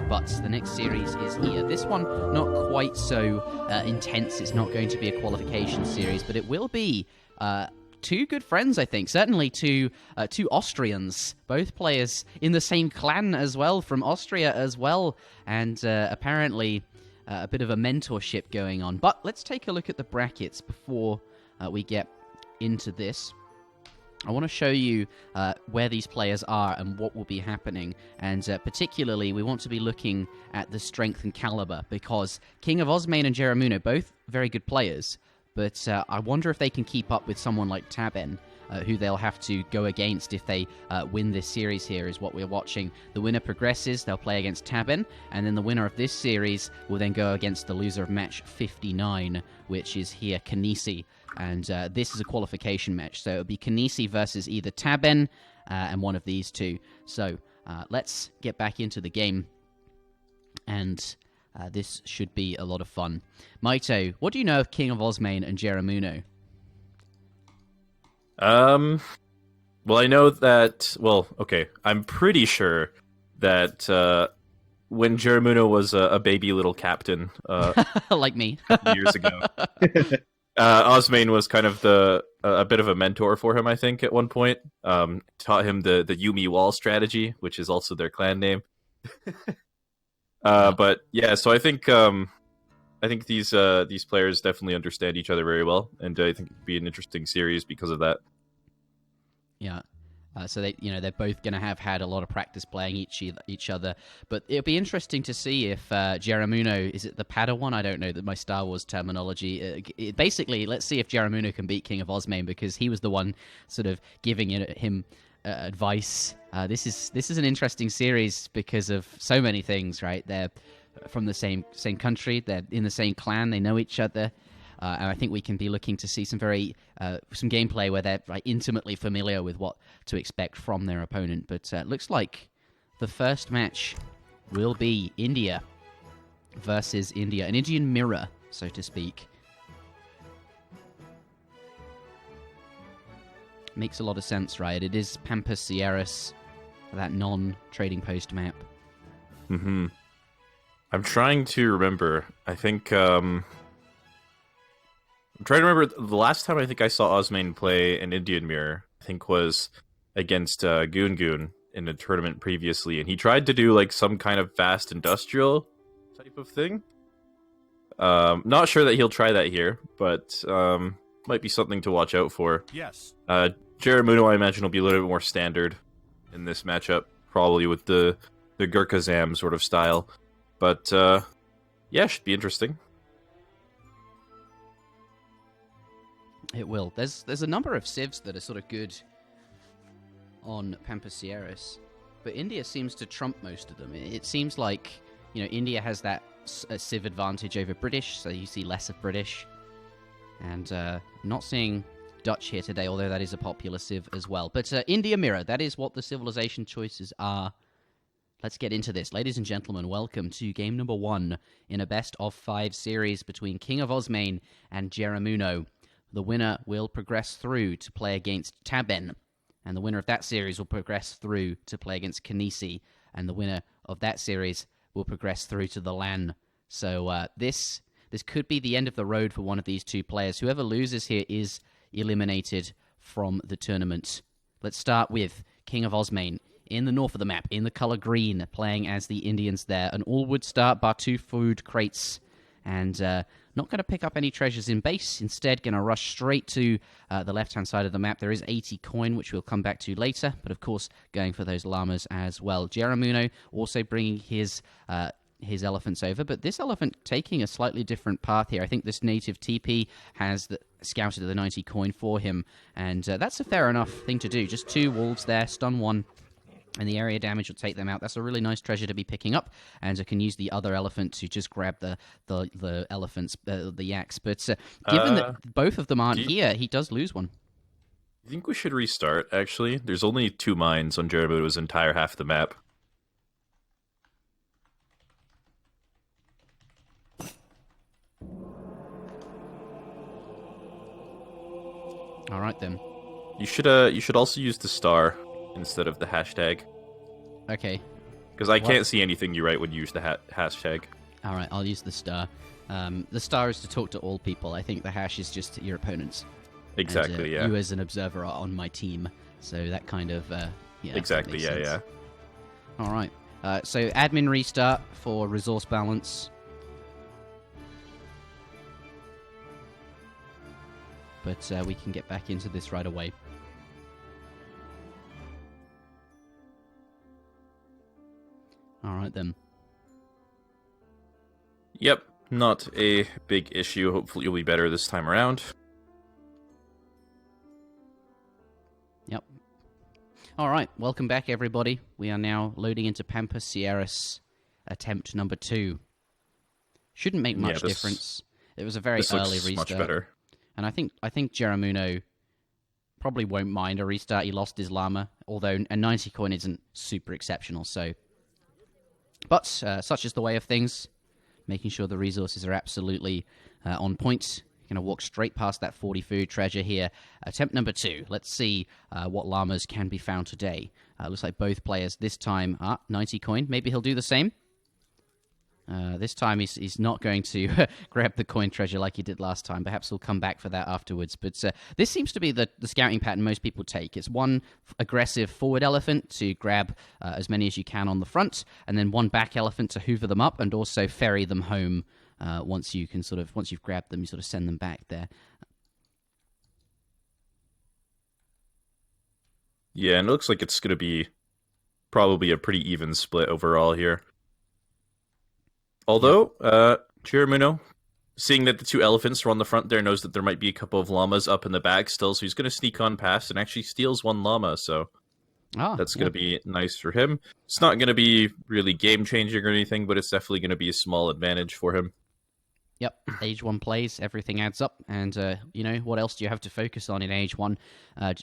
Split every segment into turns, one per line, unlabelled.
but the next series is here. This one, not quite so intense. It's not going to be a qualification series, but it will be two good friends, I think. Certainly two Austrians, both players in the same clan as well, from Austria as well, and apparently a bit of a mentorship going on. But let's take a look at the brackets before we get into this. I want to show you where these players are and what will be happening, and particularly we want to be looking at the strength and caliber, because KINGofOsmane and Jerimuno, both very good players, but I wonder if they can keep up with someone like Taben, who they'll have to go against if they win this series here, is what we're watching. The winner progresses, they'll play against Taben, and then the winner of this series will then go against the loser of match 59, which is here, Kanisi. And this is a qualification match, so it'll be Kanisi versus either Taben and one of these two. So let's get back into the game, and this should be a lot of fun. Mitoe, what do you know of KINGofOsmane and Jerimuno?
Well, I know that, okay, I'm pretty sure that when Jerimuno was a baby little captain,
like me,
years ago, Osmane was kind of a bit of a mentor for him, I think, at one point. Taught him the Yumi wall strategy, which is also their clan name. But yeah, so I think these players definitely understand each other very well, and I think it'd be an interesting series because of that.
Yeah. So they're both going to have had a lot of practice playing each other, but it'll be interesting to see if Jerimuno, is it the Padawan? I don't know my Star Wars terminology. Basically, let's see if Jerimuno can beat KINGofOsmane, because he was the one sort of giving him advice. This is an interesting series because of so many things, right? They're from the same country, they're in the same clan, they know each other. And I think we can be looking to see some gameplay where they're intimately familiar with what to expect from their opponent. But it looks like the first match will be India versus India, an Indian mirror, so to speak. Makes a lot of sense, right? It is Pampas Sierras, that non-trading post map.
Mm-hmm. I'm trying to remember. I think I'm trying to remember the last time I think I saw Osmane play an Indian mirror, I think was against Goon Goon in a tournament previously, and he tried to do like some kind of fast industrial type of thing. Not sure that he'll try that here, but might be something to watch out for.
Yes.
Jerimuno, I imagine, will be a little bit more standard in this matchup, probably with the Gurkha Zam sort of style. But yeah, should be interesting.
It will. There's a number of civs that are sort of good on Pampas Sierras, but India seems to trump most of them. It seems like, India has that civ advantage over British, so you see less of British. And not seeing Dutch here today, although that is a popular civ as well. But India Mirror, that is what the civilization choices are. Let's get into this. Ladies and gentlemen, welcome to game number 1 in a best-of-5 series between KINGofOsmane and Jerimuno. The winner will progress through to play against Taben, and the winner of that series will progress through to play against Kanisi, and the winner of that series will progress through to the LAN. So this could be the end of the road for one of these two players. Whoever loses here is eliminated from the tournament. Let's start with KINGofOsmane in the north of the map, in the color green, playing as the Indians there. An all-wood start, bar 2 food crates, and not going to pick up any treasures in base. Instead, going to rush straight to the left-hand side of the map. There is 80 coin, which we'll come back to later, but of course, going for those llamas as well. Jerimuno also bringing his elephants over, but this elephant taking a slightly different path here. I think this native TP has scouted the 90 coin for him, and that's a fair enough thing to do. Just 2 wolves there, stun 1. And the area damage will take them out. That's a really nice treasure to be picking up, and I can use the other elephant to just grab the elephants, the yaks. But given that both of them aren't here, he does lose one.
I think we should restart, actually. There's only 2 mines on Jerimuno's entire half of the map.
All right, then.
You should also use the star instead of the hashtag.
Okay.
Because I can't see anything you write when you use the hashtag.
All right, I'll use the star. The star is to talk to all people. I think the hash is just your opponents.
Exactly,
and,
yeah.
You as an observer are on my team, so that kind of, yeah.
Exactly, yeah,
sense.
yeah.
All right. So admin restart for resource balance. But we can get back into this right away. All right, then.
Yep, not a big issue. Hopefully you'll be better this time around.
Yep. All right, welcome back, everybody. We are now loading into Pampas Sierras attempt number 2. Shouldn't make much difference. It was a very early restart.
Much better.
And I think Jerimuno probably won't mind a restart. He lost his llama, although a 90 coin isn't super exceptional. So, but such is the way of things. Making sure the resources are absolutely on point. Going to walk straight past that 40 food treasure here. Attempt number 2. Let's see what llamas can be found today. Looks like both players this time are 90 coin. Maybe he'll do the same. This time he's not going to grab the coin treasure like he did last time. Perhaps he'll come back for that afterwards. But this seems to be the scouting pattern most people take. It's one aggressive forward elephant to grab as many as you can on the front, and then one back elephant to hoover them up and also ferry them home once you've grabbed them, you sort of send them back there.
Yeah, and it looks like it's going to be probably a pretty even split overall here. Although, Jerimuno, seeing that the 2 elephants are on the front there, knows that there might be a couple of llamas up in the back still, so he's going to sneak on past and actually steals 1 llama, so that's going to be nice for him. It's not going to be really game-changing or anything, but it's definitely going to be a small advantage for him.
Yep, Age 1 plays, everything adds up, and, what else do you have to focus on in Age 1,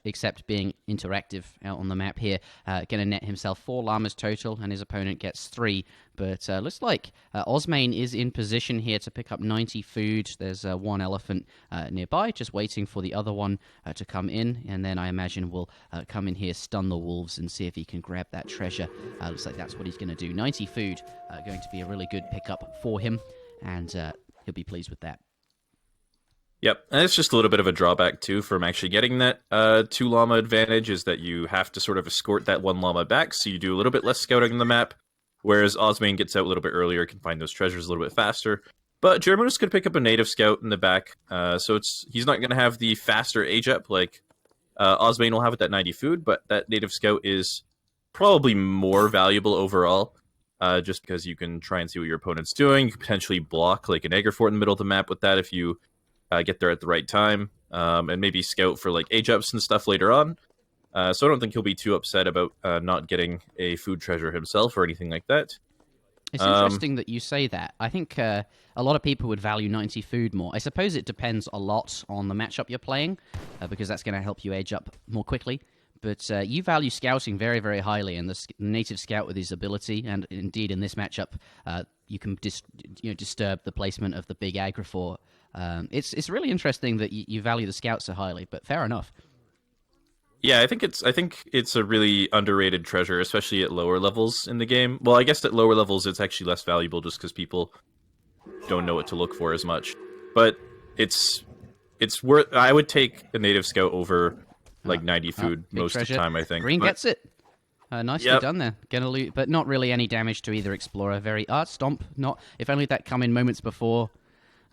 except being interactive out on the map here. Going to net himself 4 llamas total, and his opponent gets 3, but looks like Osmane is in position here to pick up 90 food. There's 1 elephant nearby, just waiting for the other one to come in, and then I imagine we'll come in here, stun the wolves, and see if he can grab that treasure. Looks like that's what he's going to do. 90 food, going to be a really good pickup for him, and he'll be pleased with that.
Yep, and it's just a little bit of a drawback, too, from actually getting that 2 llama advantage, is that you have to sort of escort that 1 llama back, so you do a little bit less scouting on the map, whereas Osmane gets out a little bit earlier, can find those treasures a little bit faster. But Jerimuno's going to pick up a native scout in the back, so he's not going to have the faster age up like Osmane will have with that 90 food, but that native scout is probably more valuable overall. Just because you can try and see what your opponent's doing. You can potentially block like an egg fort in the middle of the map with that if you get there at the right time, and maybe scout for like age ups and stuff later on. So I don't think he'll be too upset about not getting a food treasure himself or anything like that.
It's interesting that you say that. I think a lot of people would value 90 food more. I suppose it depends a lot on the matchup you're playing, because that's going to help you age up more quickly. But you value scouting very, very highly, and the native scout with his ability, and indeed in this matchup, you can disturb the placement of the big agrofor. It's really interesting that you value the scout so highly, but fair enough.
Yeah, I think it's a really underrated treasure, especially at lower levels in the game. Well, I guess at lower levels it's actually less valuable just because people don't know what to look for as much. But it's worth. I would take a native scout over like 90 food most treasure. Of the time, I think.
Green gets it. Nicely done there. Gonna loot, but not really any damage to either explorer. Very stomp. Not if only that come in moments before.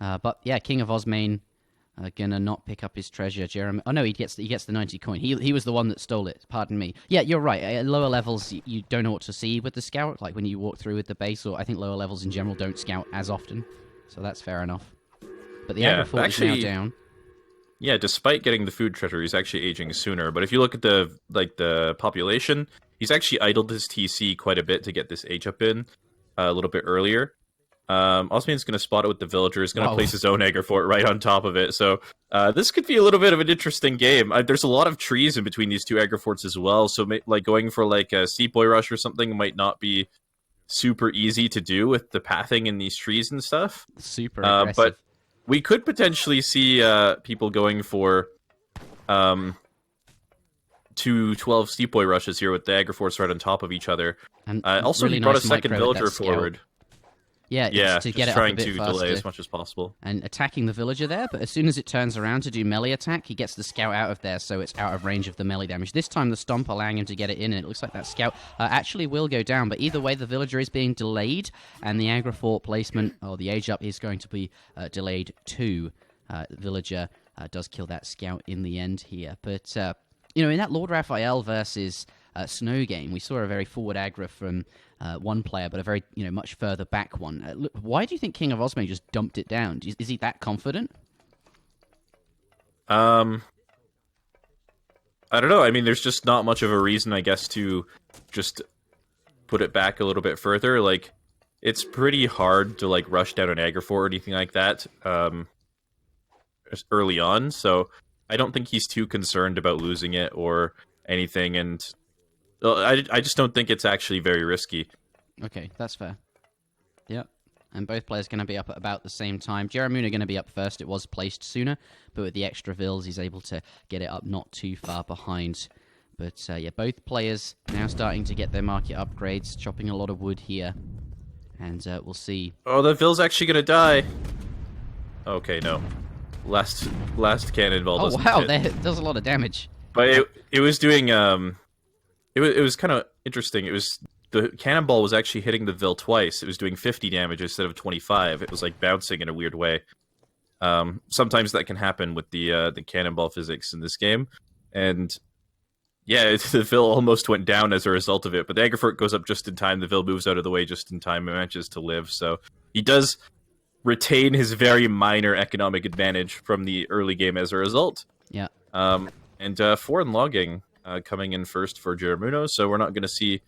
But yeah, KINGofOsmane gonna not pick up his treasure. Jeremy. Oh no, he gets the 90 coin. He was the one that stole it. Pardon me. Yeah, you're right. At lower levels, you don't know what to see with the scout. Like when you walk through with the base, or I think lower levels in general don't scout as often. So that's fair enough. But the agrofor is now down.
Yeah, despite getting the food treasure, he's actually aging sooner. But if you look at the population, he's actually idled his TC quite a bit to get this age up in a little bit earlier. Osmane's going to spot it with the villager. He's going to place his own egg fort right on top of it. So this could be a little bit of an interesting game. There's a lot of trees in between these 2 egg forts as well. So like going for like a Seaboy Rush or something might not be super easy to do with the pathing in these trees and stuff.
Super aggressive.
But we could potentially see people going for 2 12 Steep Boy rushes here with the Agroforce right on top of each other.
And
Also,
really
he brought
nice
a second
micro with
villager
that scout.
forward.
Yeah,
Yeah,
to
just
get it up
trying
a bit
to
faster.
delay as much as possible.
And attacking the villager there, but as soon as it turns around to do melee attack, he gets the scout out of there, so it's out of range of the melee damage. This time the stomp allowing him to get it in, and it looks like that scout actually will go down, but either way the villager is being delayed, and the aggro fort placement, or the age up, is going to be delayed too. Villager does kill that scout in the end here, but in that Lord Raphael versus Snow game, we saw a very forward aggro from one player, but a very much further back one. Why do you think KingofOsmane just dumped it down? Is he that confident?
I don't know. I mean, there's just not much of a reason, I guess, to just put it back a little bit further. Like, it's pretty hard to rush down an aggro fort or anything like that early on. So I don't think he's too concerned about losing it or anything, and I just don't think it's actually very risky.
Okay, that's fair. Yep. And both players going to be up at about the same time. Jerimuno going to be up first. It was placed sooner, but with the extra vills, he's able to get it up not too far behind. But yeah, both players now starting to get their market upgrades, chopping a lot of wood here. And we'll see.
Oh, the vill's actually going to die. Okay, no. Last cannonball doesn't
wow,
hit.
that does a lot of damage.
But it was doing it was kind of interesting. It was the cannonball was actually hitting the vill twice. It was doing 50 damage instead of 25. It was bouncing in a weird way. Sometimes that can happen with the cannonball physics in this game, and yeah, the vill almost went down as a result of it. But the aggro fort goes up just in time. The vill moves out of the way just in time and manages to live. So he does retain his very minor economic advantage from the early game as a result.
Yeah.
And foreign logging coming in first for Jerimuno, so we're not going to see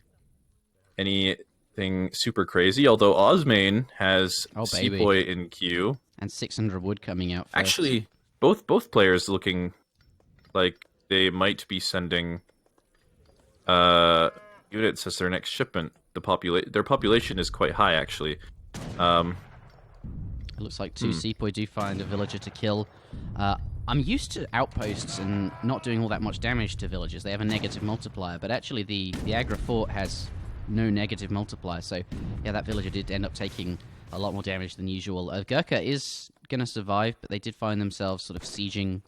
anything super crazy, although Osmane has Sepoy in queue.
And 600 wood coming out first.
Actually, both players looking like they might be sending units as their next shipment. Their population is quite high, actually.
It looks like two Sepoy do find a villager to kill. I'm used to outposts and not doing all that much damage to villagers. They have a negative multiplier, but actually the aggro fort has no negative multiplier. So yeah, that villager did end up taking a lot more damage than usual. Gurkha is going to survive, but they did find themselves sort of sieging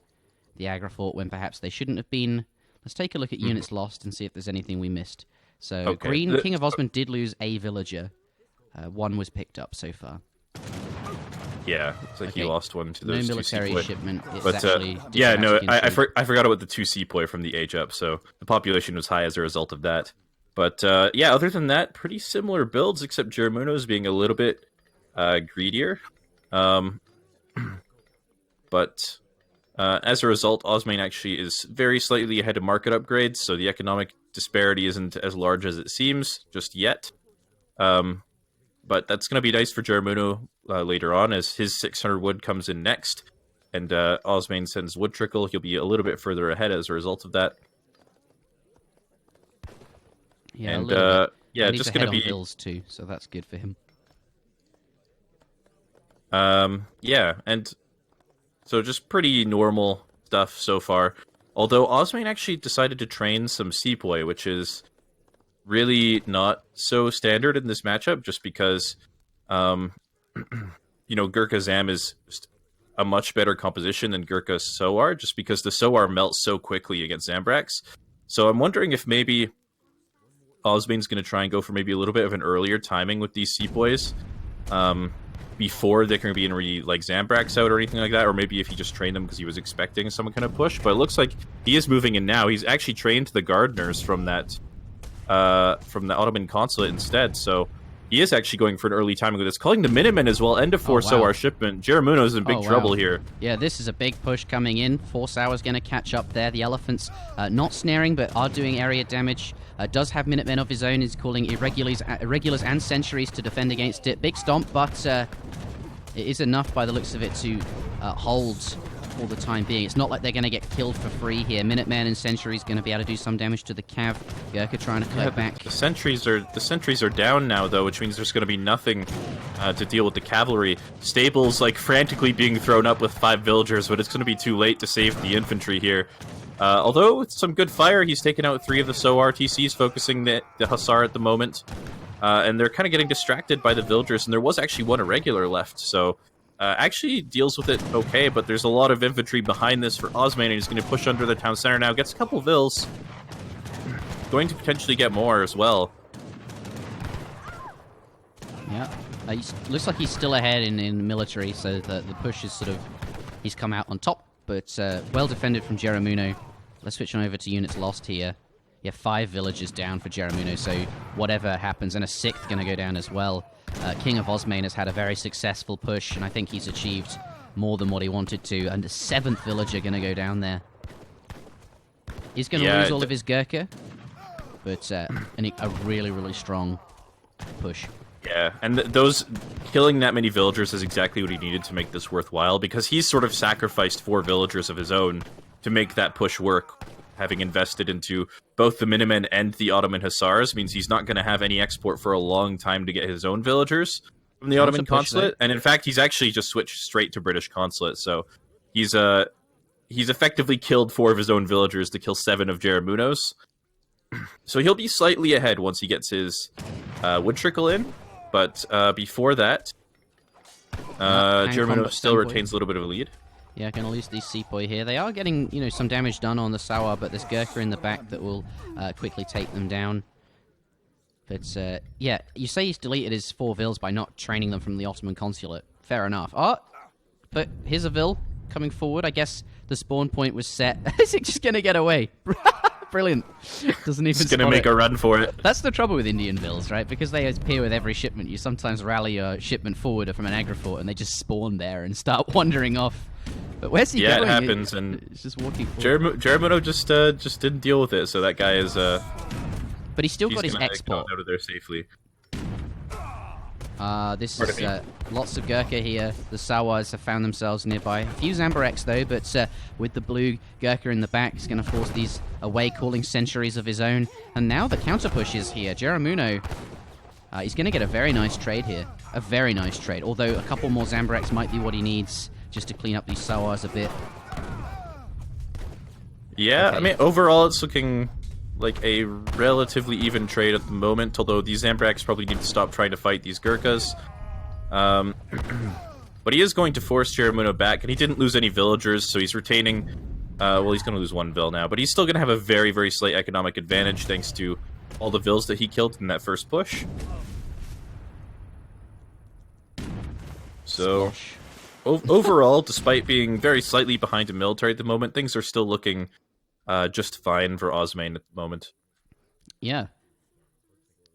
the aggro fort when perhaps they shouldn't have been. Let's take a look at units lost and see if there's anything we missed. So
okay.
Green, KingofOsmane did lose a villager. One was picked up so far.
Yeah, it's like he lost one to those
no military
two Sepoy.
shipment. It's
but
actually
yeah, no, I forgot about the two Sepoy from the age up, so the population was high as a result of that. But yeah, other than that, pretty similar builds, except Jerimuno's being a little bit greedier. But as a result, Osmane actually is very slightly ahead of market upgrades, so the economic disparity isn't as large as it seems just yet. But that's going to be nice for Jerimuno later on, as his 600 wood comes in next, and Osmane sends wood trickle. He'll be a little bit further ahead as a result of that.
Yeah,
and
yeah,
just going to be
bills too, so that's good for him.
Yeah, and so just pretty normal stuff so far. Although Osmane actually decided to train some Sepoy, which is really not so standard in this matchup, just because, Gurkha Zam is a much better composition than Gurkha Soar, just because the Soar melts so quickly against Zambrax. So I'm wondering if maybe Osmane's going to try and go for maybe a little bit of an earlier timing with these Sepoys, before they can be in Zambrax out or anything like that, or maybe if he just trained them because he was expecting some kind of push. But it looks like he is moving in now. He's actually trained the gardeners from the Ottoman consulate instead, so he is actually going for an early timing with this. Calling the Minutemen as well, end of 4 Soar shipment. Jerimuno's in big trouble here. Yeah,
this is a big push coming in. 4 Sour's going to catch up there. The Elephants not snaring, but are doing area damage. Does have Minutemen of his own. Is calling irregulars and sentries to defend against it. Big stomp, but it is enough by the looks of it to hold for the time being. It's not like they're going to get killed for free here. Minutemen and sentries going to be able to do some damage to the cav. Gurkha trying to cut back.
The sentries are down now, though, which means there's going to be nothing to deal with the cavalry. Stables frantically being thrown up with 5 villagers, but it's going to be too late to save the infantry here. Although with some good fire, he's taken out 3 of the SO RTCs, focusing the Hussar at the moment. And they're kind of getting distracted by the villagers, and there was actually 1 irregular left, so actually deals with it okay, but there's a lot of infantry behind this for Osmane, and he's going to push under the town center now, gets a couple vills, going to potentially get more as well.
Yeah, looks like he's still ahead in military, so the push is sort of, he's come out on top, but well defended from Jerimuno. Let's switch on over to units lost here. Yeah, 5 villagers down for Jerimuno, so whatever happens, and a 6th going to go down as well. KINGofOsmane has had a very successful push, and I think he's achieved more than what he wanted to, and the 7th villager going to go down there. He's going to lose all of his Gurkha, but a really, really strong push.
Yeah, and those killing that many villagers is exactly what he needed to make this worthwhile, because he's sort of sacrificed 4 villagers of his own to make that push work. Having invested into both the Minutemen and the Ottoman Hussars means he's not going to have any export for a long time to get his own villagers from the Ottoman consulate. And in fact, he's actually just switched straight to British consulate. So he's effectively killed 4 of his own villagers to kill 7 of Jerimuno's. So he'll be slightly ahead once he gets his wood trickle in. But before that, Jerimuno still retains a little bit of a lead.
Yeah, going to lose these Sepoy here. They are getting, some damage done on the Sawar, but there's Gurkha in the back that will quickly take them down. But, yeah, you say he's deleted his 4 vills by not training them from the Ottoman consulate. Fair enough. Oh, but here's a vill coming forward. I guess the spawn point was set. Is it just going to get away? Brilliant. Doesn't even. It's
going to make a run for it.
That's the trouble with Indian vills, right? Because they appear with every shipment. You sometimes rally your shipment forward from an agrifort, and they just spawn there and start wandering off. But where's he going?
Yeah, it happens, and
it's just walking forward.
Jerimuno just didn't deal with it, so that guy is.
But he's still got his export
out of there safely.
This is lots of Gurkha here. The Sawars have found themselves nearby. A few Zambareks though, but with the blue Gurkha in the back, he's going to force these away, calling centuries of his own. And now the counter push is here. Jerimuno, he's going to get a very nice trade here. A very nice trade. Although a couple more Zambareks might be what he needs just to clean up these Sawars a bit.
Yeah,
okay.
I mean, overall it's looking like a relatively even trade at the moment, although these Zambareks probably need to stop trying to fight these Gurkhas. But he is going to force Jerimuno back, and he didn't lose any villagers, so he's retaining... well, he's going to lose 1 vill now, but he's still going to have a very, very slight economic advantage thanks to all the vills that he killed in that first push. So, overall, despite being very slightly behind in military at the moment, things are still looking just fine for Osmane at the moment.
Yeah.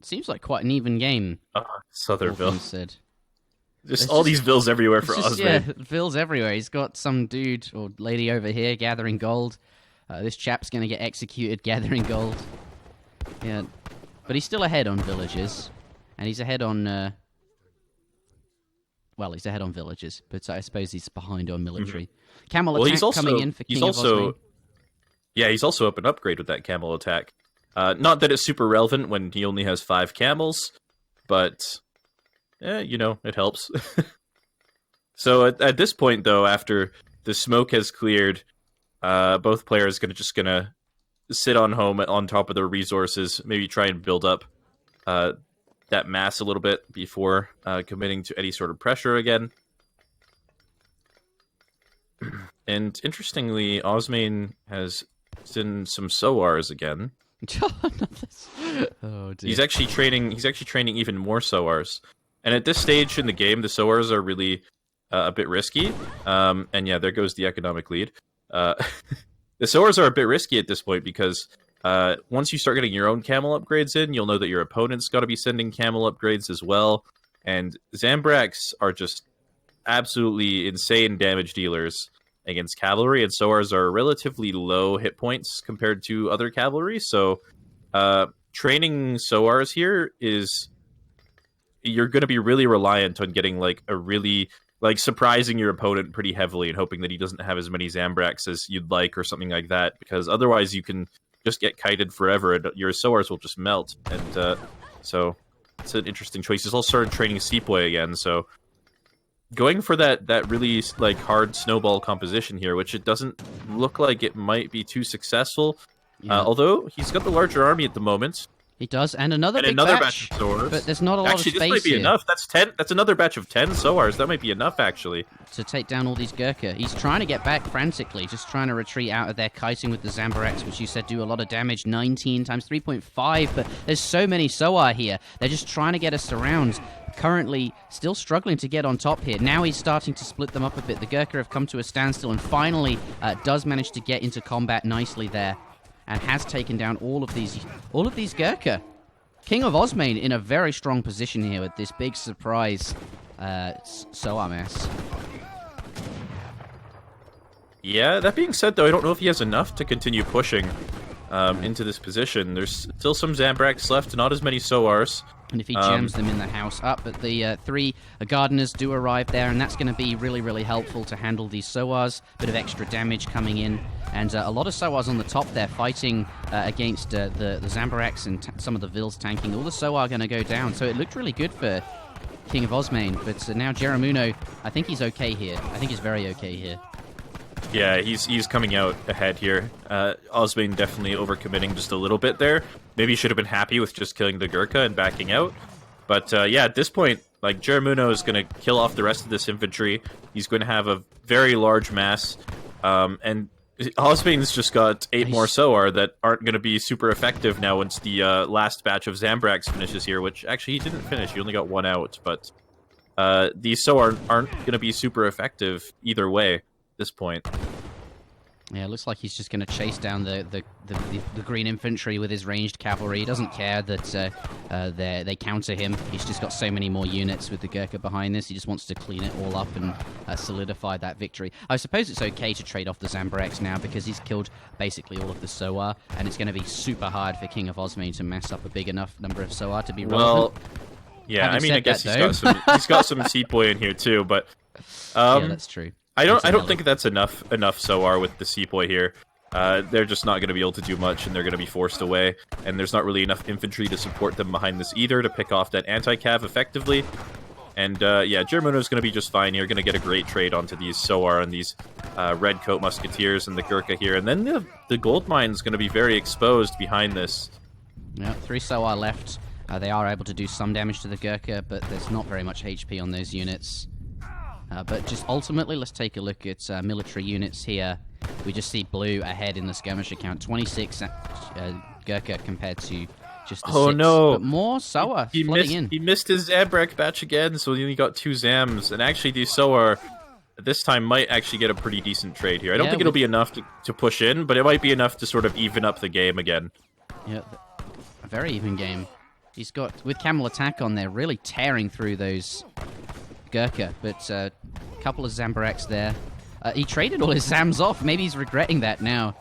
Seems like quite an even game.
Southerville.
Said.
Just all these vills everywhere for Osmane.
Yeah, vills everywhere. He's got some dude or lady over here gathering gold. This chap's going to get executed gathering gold. Yeah. But he's still ahead on villages. And he's ahead on... well, he's ahead on villages, but I suppose he's behind on military. Mm-hmm. Camel attack coming in for KINGofOsmane.
Yeah, he's also up an upgrade with that camel attack. Not that it's super relevant when he only has 5 camels, but, it helps. So at this point, though, after the smoke has cleared, both players just gonna sit on home on top of their resources, maybe try and build up that mass a little bit before committing to any sort of pressure again. And interestingly, Osmane has seen some Sowars again.
Oh, dear.
He's actually training even more Sowars. And at this stage in the game, the Sowars are really a bit risky. And yeah, there goes the economic lead. The Sowars are a bit risky at this point because once you start getting your own camel upgrades in, you'll know that your opponent's got to be sending camel upgrades as well. And Zambareks are just absolutely insane damage dealers against cavalry, and Sowars are relatively low hit points compared to other cavalry, so training Sowars here is... you're going to be really reliant on getting, surprising your opponent pretty heavily and hoping that he doesn't have as many Zambareks as you'd like or something like that, because otherwise you can just get kited forever and your Sowars will just melt, and so it's an interesting choice. He's also started training Sepoy again, so... going for that really hard snowball composition here, which it doesn't look like it might be too successful.
Yeah.
Although he's got the larger army at the moment.
He does, and another big
batch of Soars.
But there's not a lot of space
Actually, this might be
here.
enough. That's 10. That's another batch of 10 Soars. That might be enough, actually.
To take down all these Gurkha. He's trying to get back frantically, just trying to retreat out of there, kiting with the Zambaraks, which you said do a lot of damage, 19 times 3.5, but there's so many Soar here. They're just trying to get us around. Currently, still struggling to get on top here. Now he's starting to split them up a bit. The Gurkha have come to a standstill and finally does manage to get into combat nicely there and has taken down all of these Gurkha. KINGofOsmane in a very strong position here with this big surprise Soar mess.
Yeah, that being said, though, I don't know if he has enough to continue pushing into this position. There's still some Zambraks left, not as many Soars.
And if he jams them in the house up, but the 3 gardeners do arrive there, and that's going to be really, really helpful to handle these Soars. Bit of extra damage coming in, and a lot of Soars on the top there fighting against the Zambaraks and some of the Vils tanking. All the Soar are going to go down, so it looked really good for KINGofOsmane, but now Jerimuno, I think he's okay here. I think he's very okay here.
Yeah, he's coming out ahead here. Osmane definitely overcommitting just a little bit there. Maybe he should have been happy with just killing the Gurkha and backing out. But yeah, at this point, like, Jerimuno is going to kill off the rest of this infantry. He's going to have a very large mass. And Osmane's just got 8 more Soar that aren't going to be super effective now once the last batch of Zambraks finishes here, which actually he didn't finish. He only got 1 out. But these Soar aren't going to be super effective either way. This point.
Yeah, it looks like he's just going to chase down the green infantry with his ranged cavalry. He doesn't care that they counter him. He's just got so many more units with the Gurkha behind this. He just wants to clean it all up and solidify that victory. I suppose it's okay to trade off the Zambaraks now because he's killed basically all of the Soar, and it's going to be super hard for KINGofOsmane to mess up a big enough number of Soar to be relevant.
Well, yeah,
Having
I mean, I guess
that,
he's got some Sepoy in here too, but
yeah, that's true.
I don't think that's enough Soar with the Sepoy here. They're just not going to be able to do much, and they're going to be forced away. And there's not really enough infantry to support them behind this either to pick off that anti-cav effectively. And yeah, Jerimuno's going to be just fine here. Going to get a great trade onto these Soar and these Red Coat Musketeers and the Gurkha here. And then the gold mine's going to be very exposed behind this.
Yeah, 3 Soar left. They are able to do some damage to the Gurkha, but there's not very much HP on those units. But just ultimately, let's take a look at military units here. We just see blue ahead in the skirmish account. 26 Gurkha compared to just the 6.
Oh no!
But more Soar flooding in.
He missed his Zambrak batch again, so he only got 2 Zams. And actually, these Soar this time might actually get a pretty decent trade here. I don't think it'll be enough to push in, but it might be enough to sort of even up the game again.
Yeah, a very even game. He's got, with Camel Attack on there, really tearing through those Gurkha, but a couple of Zambaraks there. He traded all his Zams off. Maybe he's regretting that now.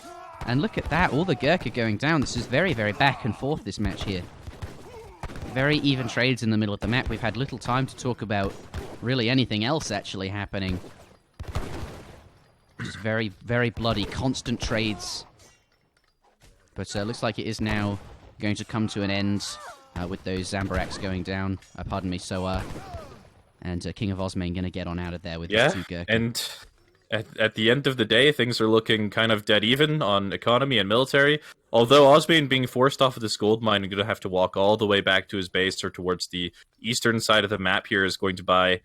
And look at that, all the Gurkha going down. This is very, very back and forth, this match here. Very even trades in the middle of the map. We've had little time to talk about really anything else actually happening. Just very, very bloody, constant trades. But looks like it is now going to come to an end with those Zambaraks going down. Pardon me, Soar. And KINGofOsmane going to get on out of there with his 2 Gurkha.
And at the end of the day, things are looking kind of dead even on economy and military. Although Osmane being forced off of this gold mine and going to have to walk all the way back to his base or towards the eastern side of the map here is going to buy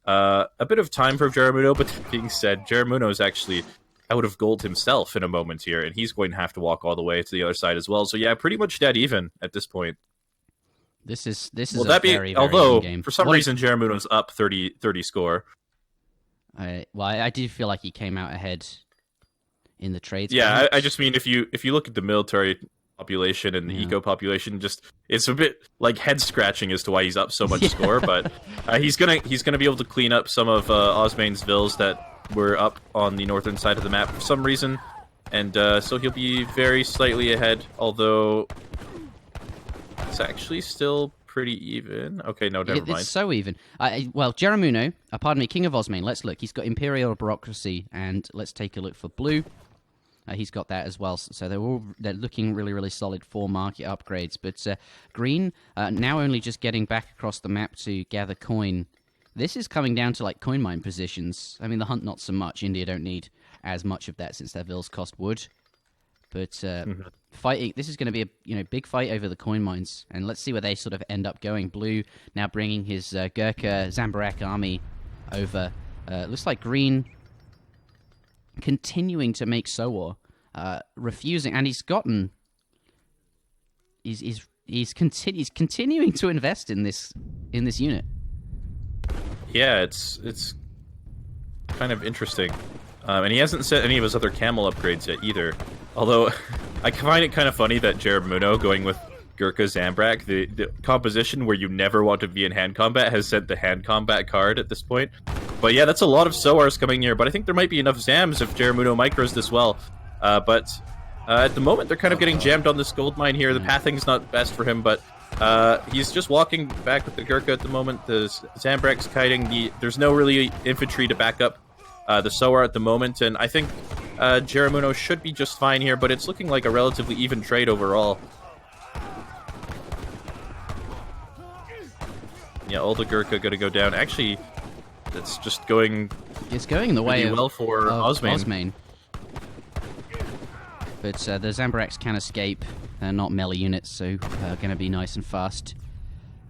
a bit of time for Jerimuno. But that being said, Jerimuno is actually out of gold himself in a moment here, and he's going to have to walk all the way to the other side as well. So yeah, pretty much dead even at this point.
This is
well,
a very, very
although
even game.
For some reason Jerimuno's up 30 score.
I do feel like he came out ahead in the trades.
Yeah, I just mean if you look at the military population and the eco population, just it's a bit like head scratching as to why he's up so much score. But he's gonna be able to clean up some of Osmane's vills that were up on the northern side of the map for some reason, and so he'll be very slightly ahead. Although it's actually still pretty even. Okay, no, never mind.
It's so even. Well, Jerimuno, pardon me, KINGofOsmane, let's look. He's got Imperial Bureaucracy, and let's take a look for blue. He's got that as well, so they're looking really, really solid for market upgrades. But green, now only just getting back across the map to gather coin, This is coming down to like coin mine positions. I mean, the hunt not so much. India don't need as much of that since their vills cost wood. But fighting, this is going to be a big fight over the coin mines, and let's see where they sort of end up going. Blue now bringing his Gurkha Zambarak army over. Looks like Green continuing to make Sowar, refusing, and he's gotten. He's continuing to invest in this unit.
Yeah, it's kind of interesting. And he hasn't set any of his other camel upgrades yet either. Although, I find it kind of funny that Jerimuno going with Gurkha Zambrak, the composition where you never want to be in hand combat, has sent the hand combat card at this point. But yeah, that's a lot of Sowars coming here, but I think there might be enough Zams if Jerimuno micros this well. But at the moment, they're kind of getting jammed on this gold mine here. The pathing's not best for him, but he's just walking back with the Gurkha at the moment. The Zambrak's kiting. There's no really infantry to back up the Sowar at the moment, and I think Jerimuno should be just fine here, but it's looking like a relatively even trade overall. Yeah, all the Gurkha gonna go down. Actually, it's just going...
It's going the way
really well for Osmane.
But the Zambaraks can escape. They're not melee units, so going to be nice and fast.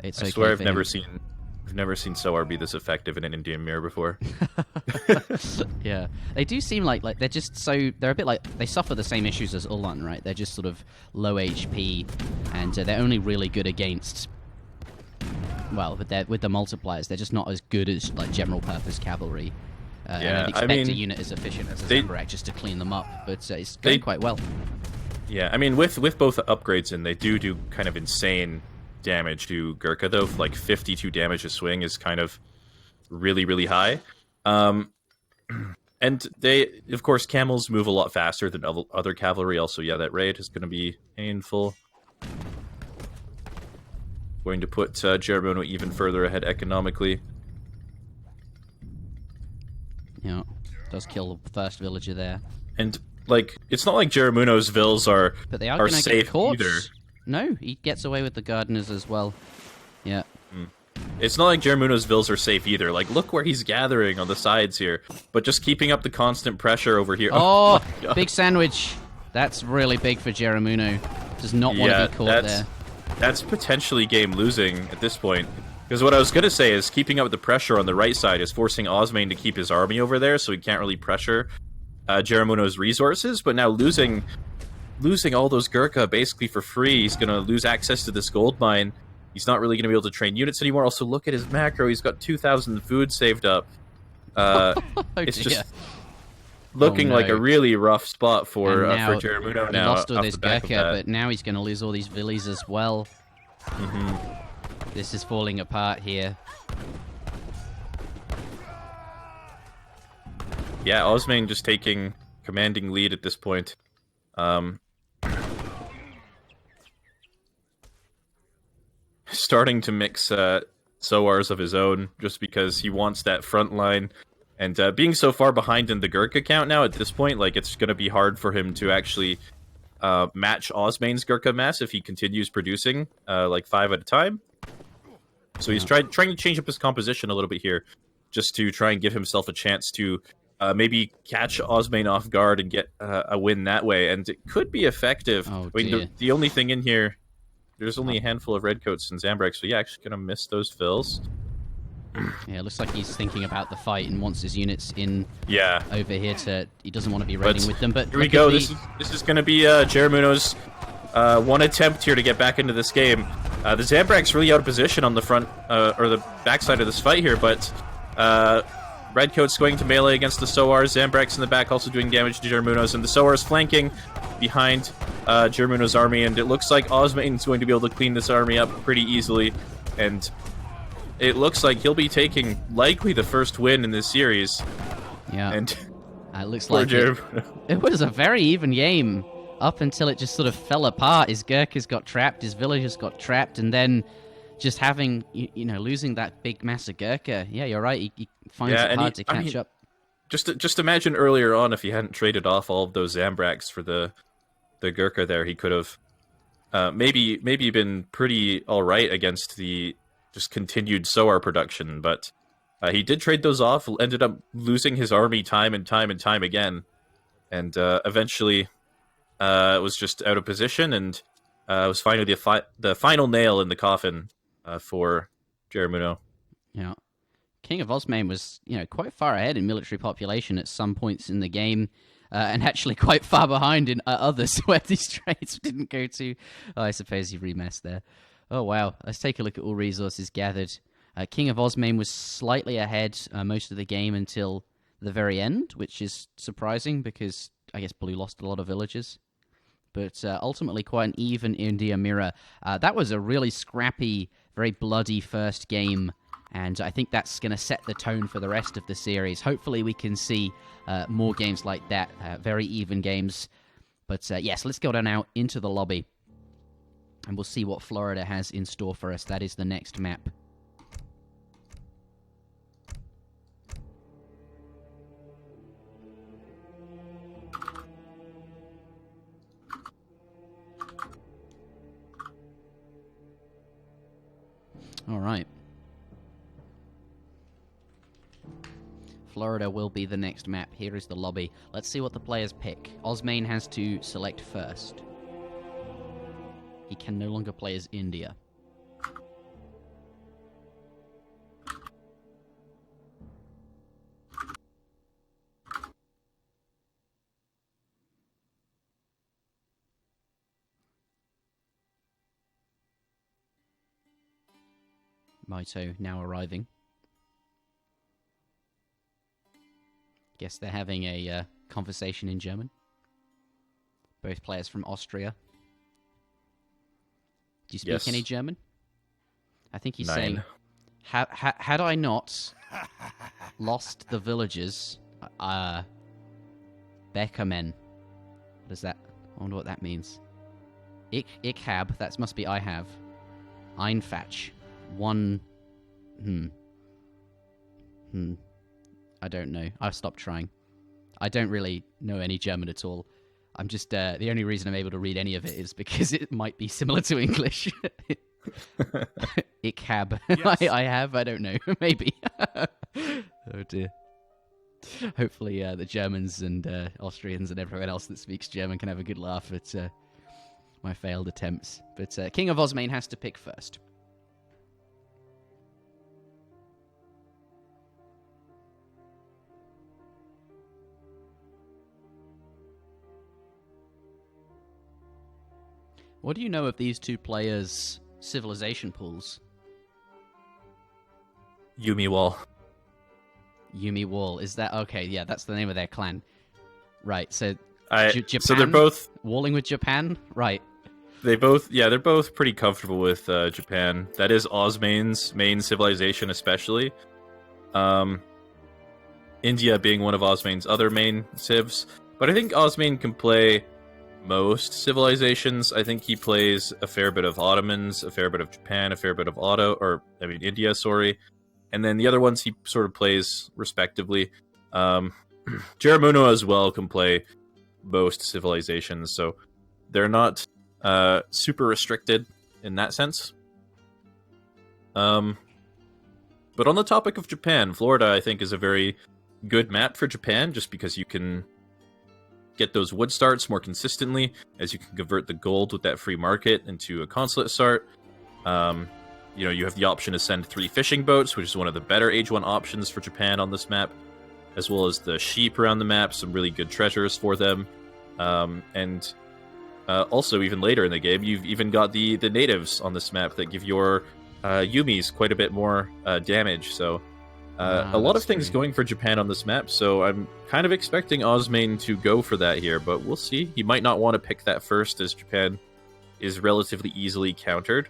It's
I swear I've never seen Sowar be this effective in an Indian mirror before.
Yeah, they do seem like they're just so they're a bit like they suffer the same issues as Ulan, right? They're just sort of low HP, and they're only really good against. Well, with the multipliers, they're just not as good as like general purpose cavalry. And I'd expect a unit as efficient as a Zambarak just to clean them up, but it's going quite well.
Yeah, I mean, with both upgrades in, they do kind of insane damage to Gurkha, though. Like 52 damage a swing is kind of really, really high. And they, of course, camels move a lot faster than other cavalry. Also, yeah, that raid is going to be painful. Going to put Jerimuno even further ahead economically.
Yeah, does kill the first villager there.
And, like, it's not like Jerimuno's vills are safe either.
No, he gets away with the gardeners as well. Yeah.
It's not like Jerimuno's vills are safe either. Like, look where he's gathering on the sides here. But just keeping up the constant pressure over here.
Oh big sandwich. That's really big for Jerimuno. Does not want to be caught there.
That's potentially game losing at this point. Because what I was going to say is keeping up the pressure on the right side is forcing Osmane to keep his army over there, so he can't really pressure Jerimuno's resources. But now losing all those Gurkha basically for free, he's going to lose access to this gold mine. He's not really going to be able to train units anymore. Also, look at his macro. He's got 2,000 food saved up. It's just looking like a really rough spot for Jerimuno now.
He lost all his Gurkha, but now he's going to lose all these villies as well. This is falling apart here.
Yeah, Osmane just taking commanding lead at this point. Starting to mix Sowars of his own just because he wants that front line. And being so far behind in the Gurkha count now at this point, like, it's going to be hard for him to actually match Osmane's Gurkha mass if he continues producing like 5 at a time. So he's trying to change up his composition a little bit here, just to try and give himself a chance to maybe catch Osmane off guard and get a win that way. And it could be effective.
Oh,
I mean, the only thing in here, there's only a handful of redcoats and Zambraks, so yeah, actually gonna miss those fills.
Yeah, it looks like he's thinking about the fight and wants his units in over here to... He doesn't want to be raiding with them, but...
Here we go, this is gonna be Jerimuno's one attempt here to get back into this game. The Zambrak's really out of position on the front, or the backside of this fight here, but Redcoat's going to melee against the Sowars. Zambrak's in the back also doing damage to Jerimuno's, and the Sowars flanking behind Jerimuno's army, and it looks like Osmane's going to be able to clean this army up pretty easily, and it looks like he'll be taking likely the first win in this series.
Yeah,
and
it looks like it was a very even game. Up until it just sort of fell apart. His Gurkhas got trapped, his villagers got trapped, and then just having, losing that big mass of Gurkha. Yeah, you're right, he finds it hard to catch up.
Just imagine earlier on if he hadn't traded off all of those Zambraks for the Gurkha there, he could have maybe been pretty alright against the just continued Sowar production, but He did trade those off, ended up losing his army time and time and time again, and eventually was just out of position, and was finally the final nail in the coffin for Jerimuno.
Yeah. King of Osmane was, quite far ahead in military population at some points in the game, and actually quite far behind in others where these trades didn't go to. Oh, I suppose he remessed there. Oh, wow. Let's take a look at all resources gathered. King of Osmane was slightly ahead most of the game until the very end, which is surprising because I guess Blue lost a lot of villagers. But ultimately quite an even India mirror. That was a really scrappy, very bloody first game, and I think that's going to set the tone for the rest of the series. Hopefully we can see more games like that, very even games. But yes, let's go now into the lobby, and we'll see what Florida has in store for us. That is the next map. All right. Florida will be the next map. Here is the lobby. Let's see what the players pick. Osmane has to select first. He can no longer play as India. Mitoe now arriving. Guess they're having a conversation in German. Both players from Austria. Do you speak any German? I think he's saying, had I not lost the villagers, Beckermen. What is that? I wonder what that means. Ich hab, that must be I have. Einfach. I don't know. I've stopped trying. I don't really know any German at all. I'm just, the only reason I'm able to read any of it is because it might be similar to English. Ich hab. Yes. I have, I don't know. Maybe. Oh dear. Hopefully the Germans and Austrians and everyone else that speaks German can have a good laugh at my failed attempts. But King of Osmane has to pick first. What do you know of these two players' civilization pools?
Yumi Wall.
Yumi Wall. Is that... Okay, yeah, that's the name of their clan. Right, so... Japan?
So they're both...
Walling with Japan? Right.
They're both pretty comfortable with Japan. That is Osmane's main civilization, especially. India being one of Osmane's other main civs. But I think Osmane can play most civilizations. I think he plays a fair bit of Ottomans, a fair bit of Japan, a fair bit of India, sorry. And then the other ones he sort of plays respectively. Jerimuno as well can play most civilizations, so they're not super restricted in that sense. But on the topic of Japan, Florida, I think, is a very good map for Japan, just because you can get those wood starts more consistently, as you can convert the gold with that free market into a consulate start. You have the option to send 3 fishing boats, which is one of the better Age 1 options for Japan on this map, as well as the sheep around the map, some really good treasures for them. And also, even later in the game, you've even got the natives on this map that give your Yumis quite a bit more damage, so a lot of things going for Japan on this map, so I'm kind of expecting Osmane to go for that here, but we'll see. He might not want to pick that first, as Japan is relatively easily countered.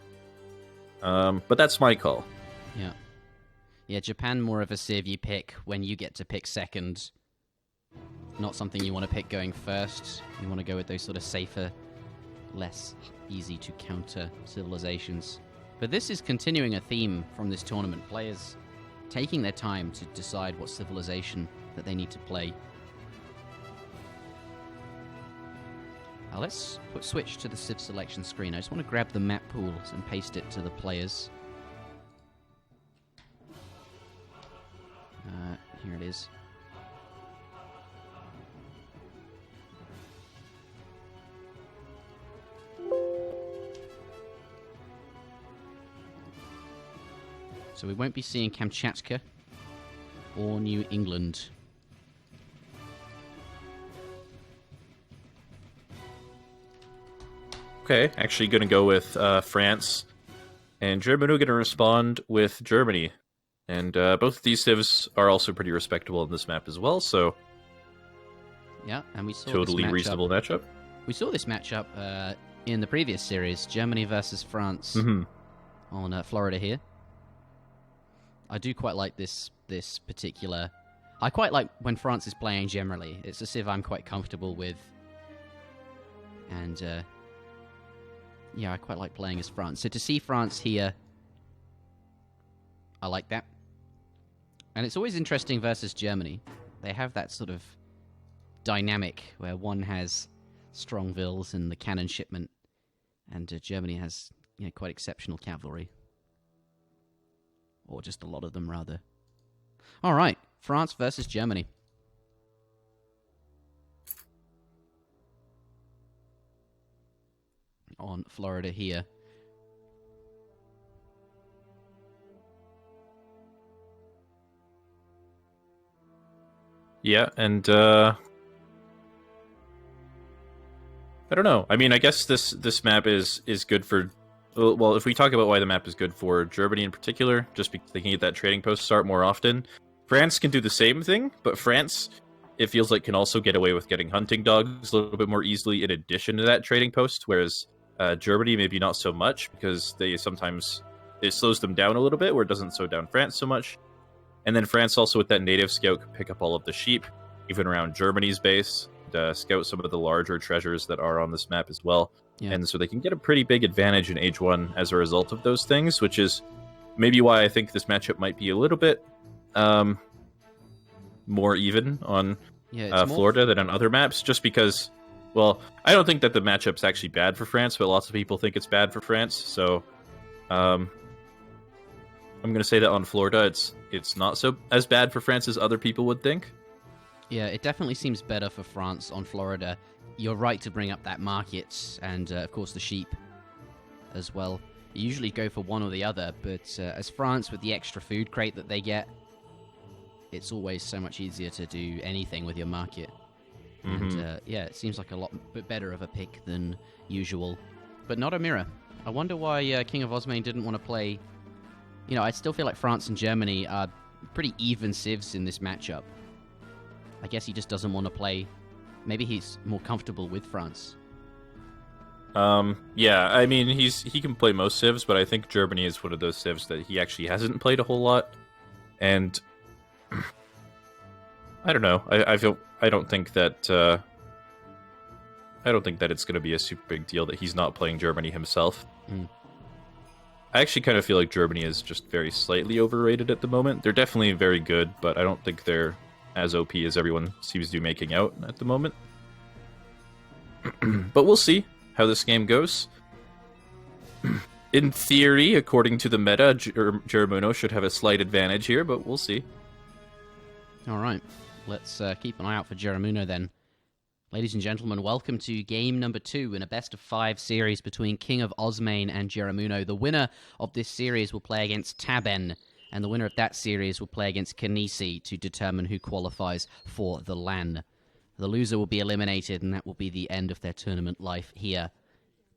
But that's my call.
Yeah. Yeah, Japan more of a civ you pick when you get to pick second. Not something you want to pick going first. You want to go with those sort of safer, less easy to counter civilizations. But this is continuing a theme from this tournament. Players taking their time to decide what civilization that they need to play. Let's switch to the civ selection screen. I just want to grab the map pools and paste it to the players. it is. So we won't be seeing Kamchatka or New England.
Okay, actually going to go with France. And Jerimuno going to respond with Germany. And both of these civs are also pretty respectable in this map as well, so...
Yeah, and we saw
totally
this
reasonable matchup.
We saw this matchup in the previous series, Germany versus France, on Florida here. I do quite like this particular... I quite like when France is playing generally. It's a civ I'm quite comfortable with. And, yeah, I quite like playing as France. So to see France here, I like that. And it's always interesting versus Germany. They have that sort of dynamic where one has strong vills and the cannon shipment, and Germany has, you know, quite exceptional cavalry. Or just a lot of them, rather. All right, France versus Germany. On Florida here.
Yeah, and I don't know. I mean, I guess this map is good for... Well, if we talk about why the map is good for Germany in particular, just because they can get that trading post start more often. France can do the same thing, but France, it feels like, can also get away with getting hunting dogs a little bit more easily in addition to that trading post, whereas Germany maybe not so much, because they sometimes... it slows them down a little bit, where it doesn't slow down France so much. And then France also, with that native scout, can pick up all of the sheep, even around Germany's base, and scout some of the larger treasures that are on this map as well. Yeah. And so they can get a pretty big advantage in Age 1 as a result of those things, which is maybe why I think this matchup might be a little bit more even on Florida than on other maps, just because, well, I don't think that the matchup's actually bad for France, but lots of people think it's bad for France, so I'm going to say that on Florida it's not so as bad for France as other people would think.
Yeah, it definitely seems better for France on Florida. You're right to bring up that market and, of course, the sheep as well. You usually go for one or the other, but as France, with the extra food crate that they get, it's always so much easier to do anything with your market. And, yeah, it seems like a lot bit better of a pick than usual. But not a mirror. I wonder why KINGofOsmane didn't want to play... You know, I still feel like France and Germany are pretty even civs in this matchup. I guess he just doesn't want to play... Maybe he's more comfortable with France.
Yeah, I mean, he can play most civs, but I think Germany is one of those civs that he actually hasn't played a whole lot. And I don't know. I don't think that it's going to be a super big deal that he's not playing Germany himself. I actually kind of feel like Germany is just very slightly overrated at the moment. They're definitely very good, but I don't think they're as OP as everyone seems to be making out at the moment. But we'll see how this game goes. In theory, according to the meta, Jerimuno should have a slight advantage here, but we'll see.
Alright, let's keep an eye out for Jerimuno then. Ladies and gentlemen, welcome to game number 2 in a best-of-5 series between KINGofOsmane and Jerimuno. The winner of this series will play against Taben, and the winner of that series will play against Kanisi to determine who qualifies for the LAN. The loser will be eliminated, and that will be the end of their tournament life here.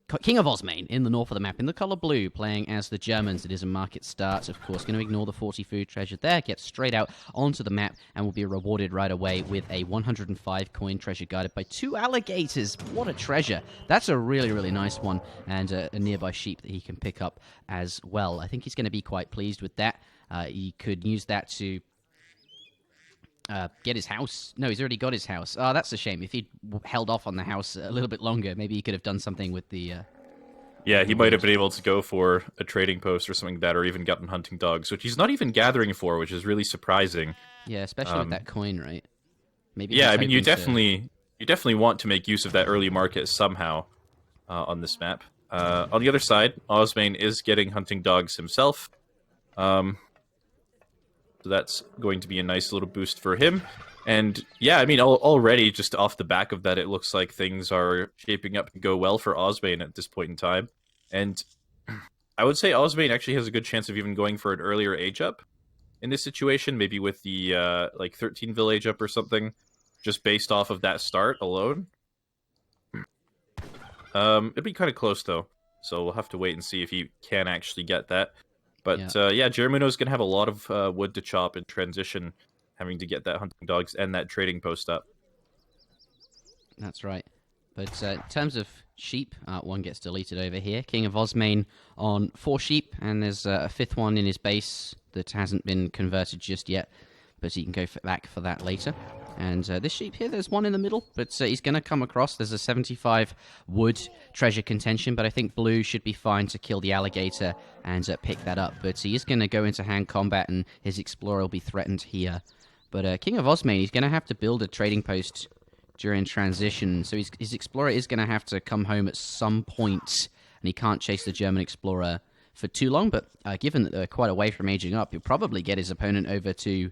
KINGofOsmane in the north of the map, in the color blue, playing as the Germans. It is a market start, of course. Going to ignore the 40 food treasure there, get straight out onto the map, and will be rewarded right away with a 105 coin treasure guarded by 2 alligators. What a treasure. That's a really, really nice one, and a nearby sheep that he can pick up as well. I think he's going to be quite pleased with that. He could use that to get his house. No, he's already got his house. Oh, that's a shame. If he'd held off on the house a little bit longer, maybe he could have done something with the...
yeah, he might have been able to go for a trading post or something like that, or even gotten hunting dogs, which he's not even gathering for, which is really surprising.
Yeah, especially with that coin, right? Maybe.
Yeah, I mean, you definitely want to make use of that early market somehow on this map. On the other side, Osmane is getting hunting dogs himself. So that's going to be a nice little boost for him. And yeah, I mean, already just off the back of that, it looks like things are shaping up to go well for Osmane at this point in time. And I would say Osmane actually has a good chance of even going for an earlier age up in this situation, maybe with the like 13 village up or something, just based off of that start alone. It'd be kind of close though, so we'll have to wait and see if he can actually get that. But yeah, Jerimuno's going to have a lot of wood to chop in transition, having to get that hunting dogs and that trading post up.
That's right. But in terms of sheep, one gets deleted over here. King of Osmane on 4 sheep, and there's a 5th one in his base that hasn't been converted just yet, but he can go back for that later. And this sheep here, there's one in the middle, but he's going to come across. There's a 75 wood treasure contention, but I think blue should be fine to kill the alligator and pick that up. But he is going to go into hand combat, and his explorer will be threatened here. But King of Osmane, he's going to have to build a trading post during transition, so his explorer is going to have to come home at some point, and he can't chase the German explorer for too long. But given that they're quite away from aging up, he'll probably get his opponent over to...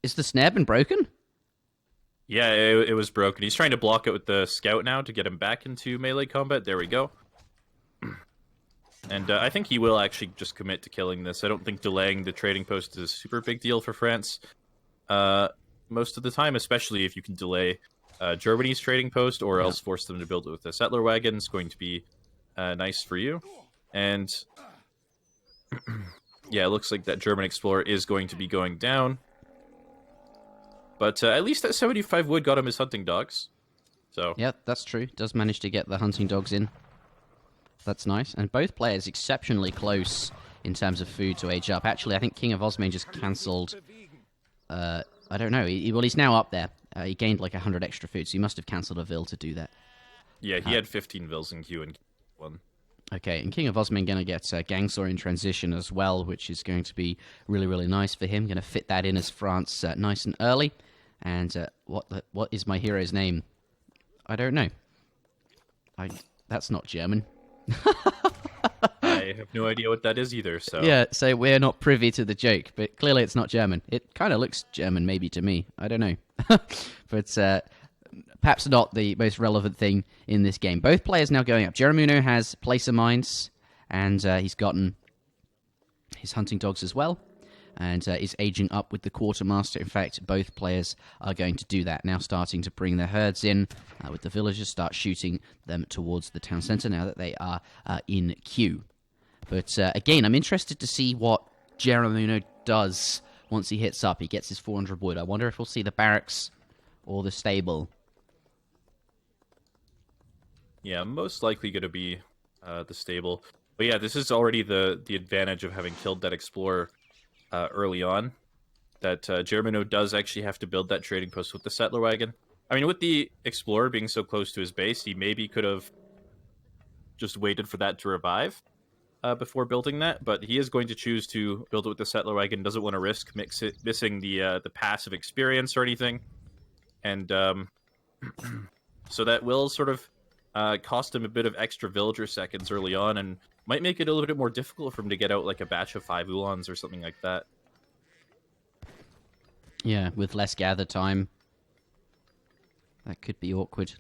Is the snare been broken?
Yeah, it was broken. He's trying to block it with the scout now to get him back into melee combat. There we go. And I think he will actually just commit to killing this. I don't think delaying the trading post is a super big deal for France most of the time, especially if you can delay Germany's trading post or else force them to build it with a settler wagon. It's going to be nice for you. And yeah, it looks like that German explorer is going to be going down. But at least that 75 wood got him his hunting dogs. So
yeah, that's true. Does manage to get the hunting dogs in. That's nice. And both players exceptionally close in terms of food to age up. Actually, I think King of Osmane just cancelled... I don't know. Well, he's now up there. He gained like 100 extra food, so he must have cancelled a vill to do that.
Yeah, he had 15 vills in queue and one.
Okay, and King of Osmane going to get Gangsaw in transition as well, which is going to be really, really nice for him. Going to fit that in as France nice and early. And what is my hero's name? I don't know. That's not German.
I have no idea what that is either, so...
Yeah, so we're not privy to the joke, but clearly it's not German. It kind of looks German, maybe, to me. I don't know. But perhaps not the most relevant thing in this game. Both players now going up. Jerimuno has Placer Mines, and he's gotten his hunting dogs as well, and is aging up with the Quartermaster. In fact, both players are going to do that, now starting to bring their herds in with the villagers, start shooting them towards the town centre now that they are in queue. But again, I'm interested to see what Jerimuno does once he hits up. He gets his 400 wood. I wonder if we'll see the barracks or the stable.
Yeah, most likely going to be the stable. But yeah, this is already the advantage of having killed that explorer early on. That Jerimuno does actually have to build that trading post with the settler wagon. I mean, with the explorer being so close to his base, he maybe could have just waited for that to revive before building that. But he is going to choose to build it with the settler wagon. Doesn't want to risk missing the passive experience or anything. And so that will sort of cost him a bit of extra villager seconds early on, and might make it a little bit more difficult for him to get out like a batch of 5 Ulans or something like that.
Yeah, with less gather time. That could be awkward.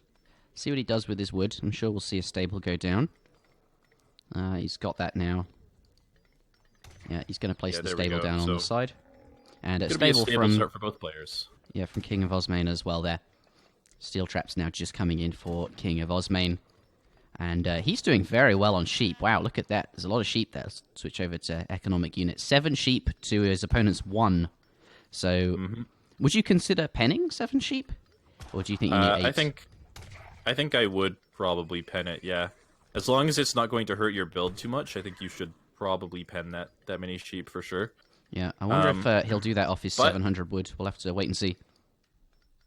See what he does with his wood. I'm sure we'll see a stable go down. He's got that now. Yeah, he's going to place the stable down on the side. And a stable from...
start for both players.
Yeah, from King of Osmane as well there. Steel traps now just coming in for King of Osmane. And he's doing very well on sheep. Wow, look at that. There's a lot of sheep there. Let's switch over to economic units. 7 sheep to his opponent's 1. So, would you consider penning 7 sheep? Or do you think you need 8?
I think I would probably pen it, yeah. As long as it's not going to hurt your build too much, I think you should probably pen that many sheep for sure.
Yeah, I wonder if he'll do that off his 700 wood. We'll have to wait and see.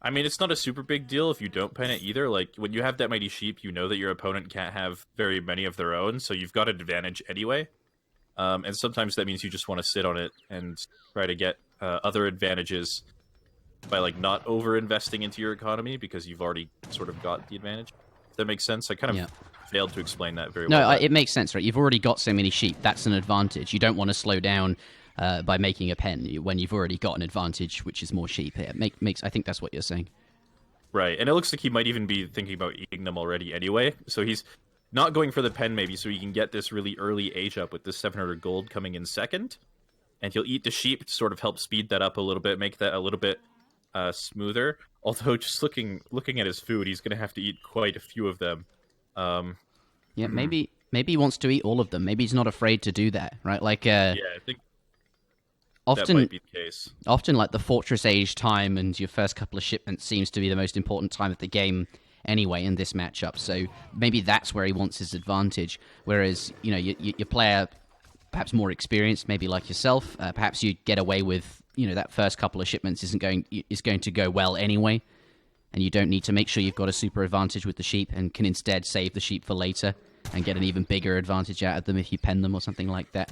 I mean, it's not a super big deal if you don't pen it either. Like, when you have that many sheep, you know that your opponent can't have very many of their own, so you've got an advantage anyway. And sometimes that means you just want to sit on it and try to get other advantages by, like, not over-investing into your economy because you've already sort of got the advantage. If that makes sense? I kind of failed to explain that very well.
No, it makes sense, right? You've already got so many sheep. That's an advantage. You don't want to slow down by making a pen when you've already got an advantage, which is more sheep. I think that's what you're saying.
Right, and it looks like he might even be thinking about eating them already anyway. So he's not going for the pen maybe, so he can get this really early age up with this 700 gold coming in second. And he'll eat the sheep to sort of help speed that up a little bit, make that a little bit smoother. Although, just looking at his food, he's going to have to eat quite a few of them.
Yeah, maybe he wants to eat all of them. Maybe he's not afraid to do that, right? Like,
yeah, I think that might be the case.
Often, like, the Fortress Age time and your first couple of shipments seems to be the most important time of the game anyway in this matchup. So maybe that's where he wants his advantage. Whereas, your player, perhaps more experienced, maybe like yourself, perhaps you get away with, that first couple of shipments is going to go well anyway. And you don't need to make sure you've got a super advantage with the sheep and can instead save the sheep for later and get an even bigger advantage out of them if you pen them or something like that.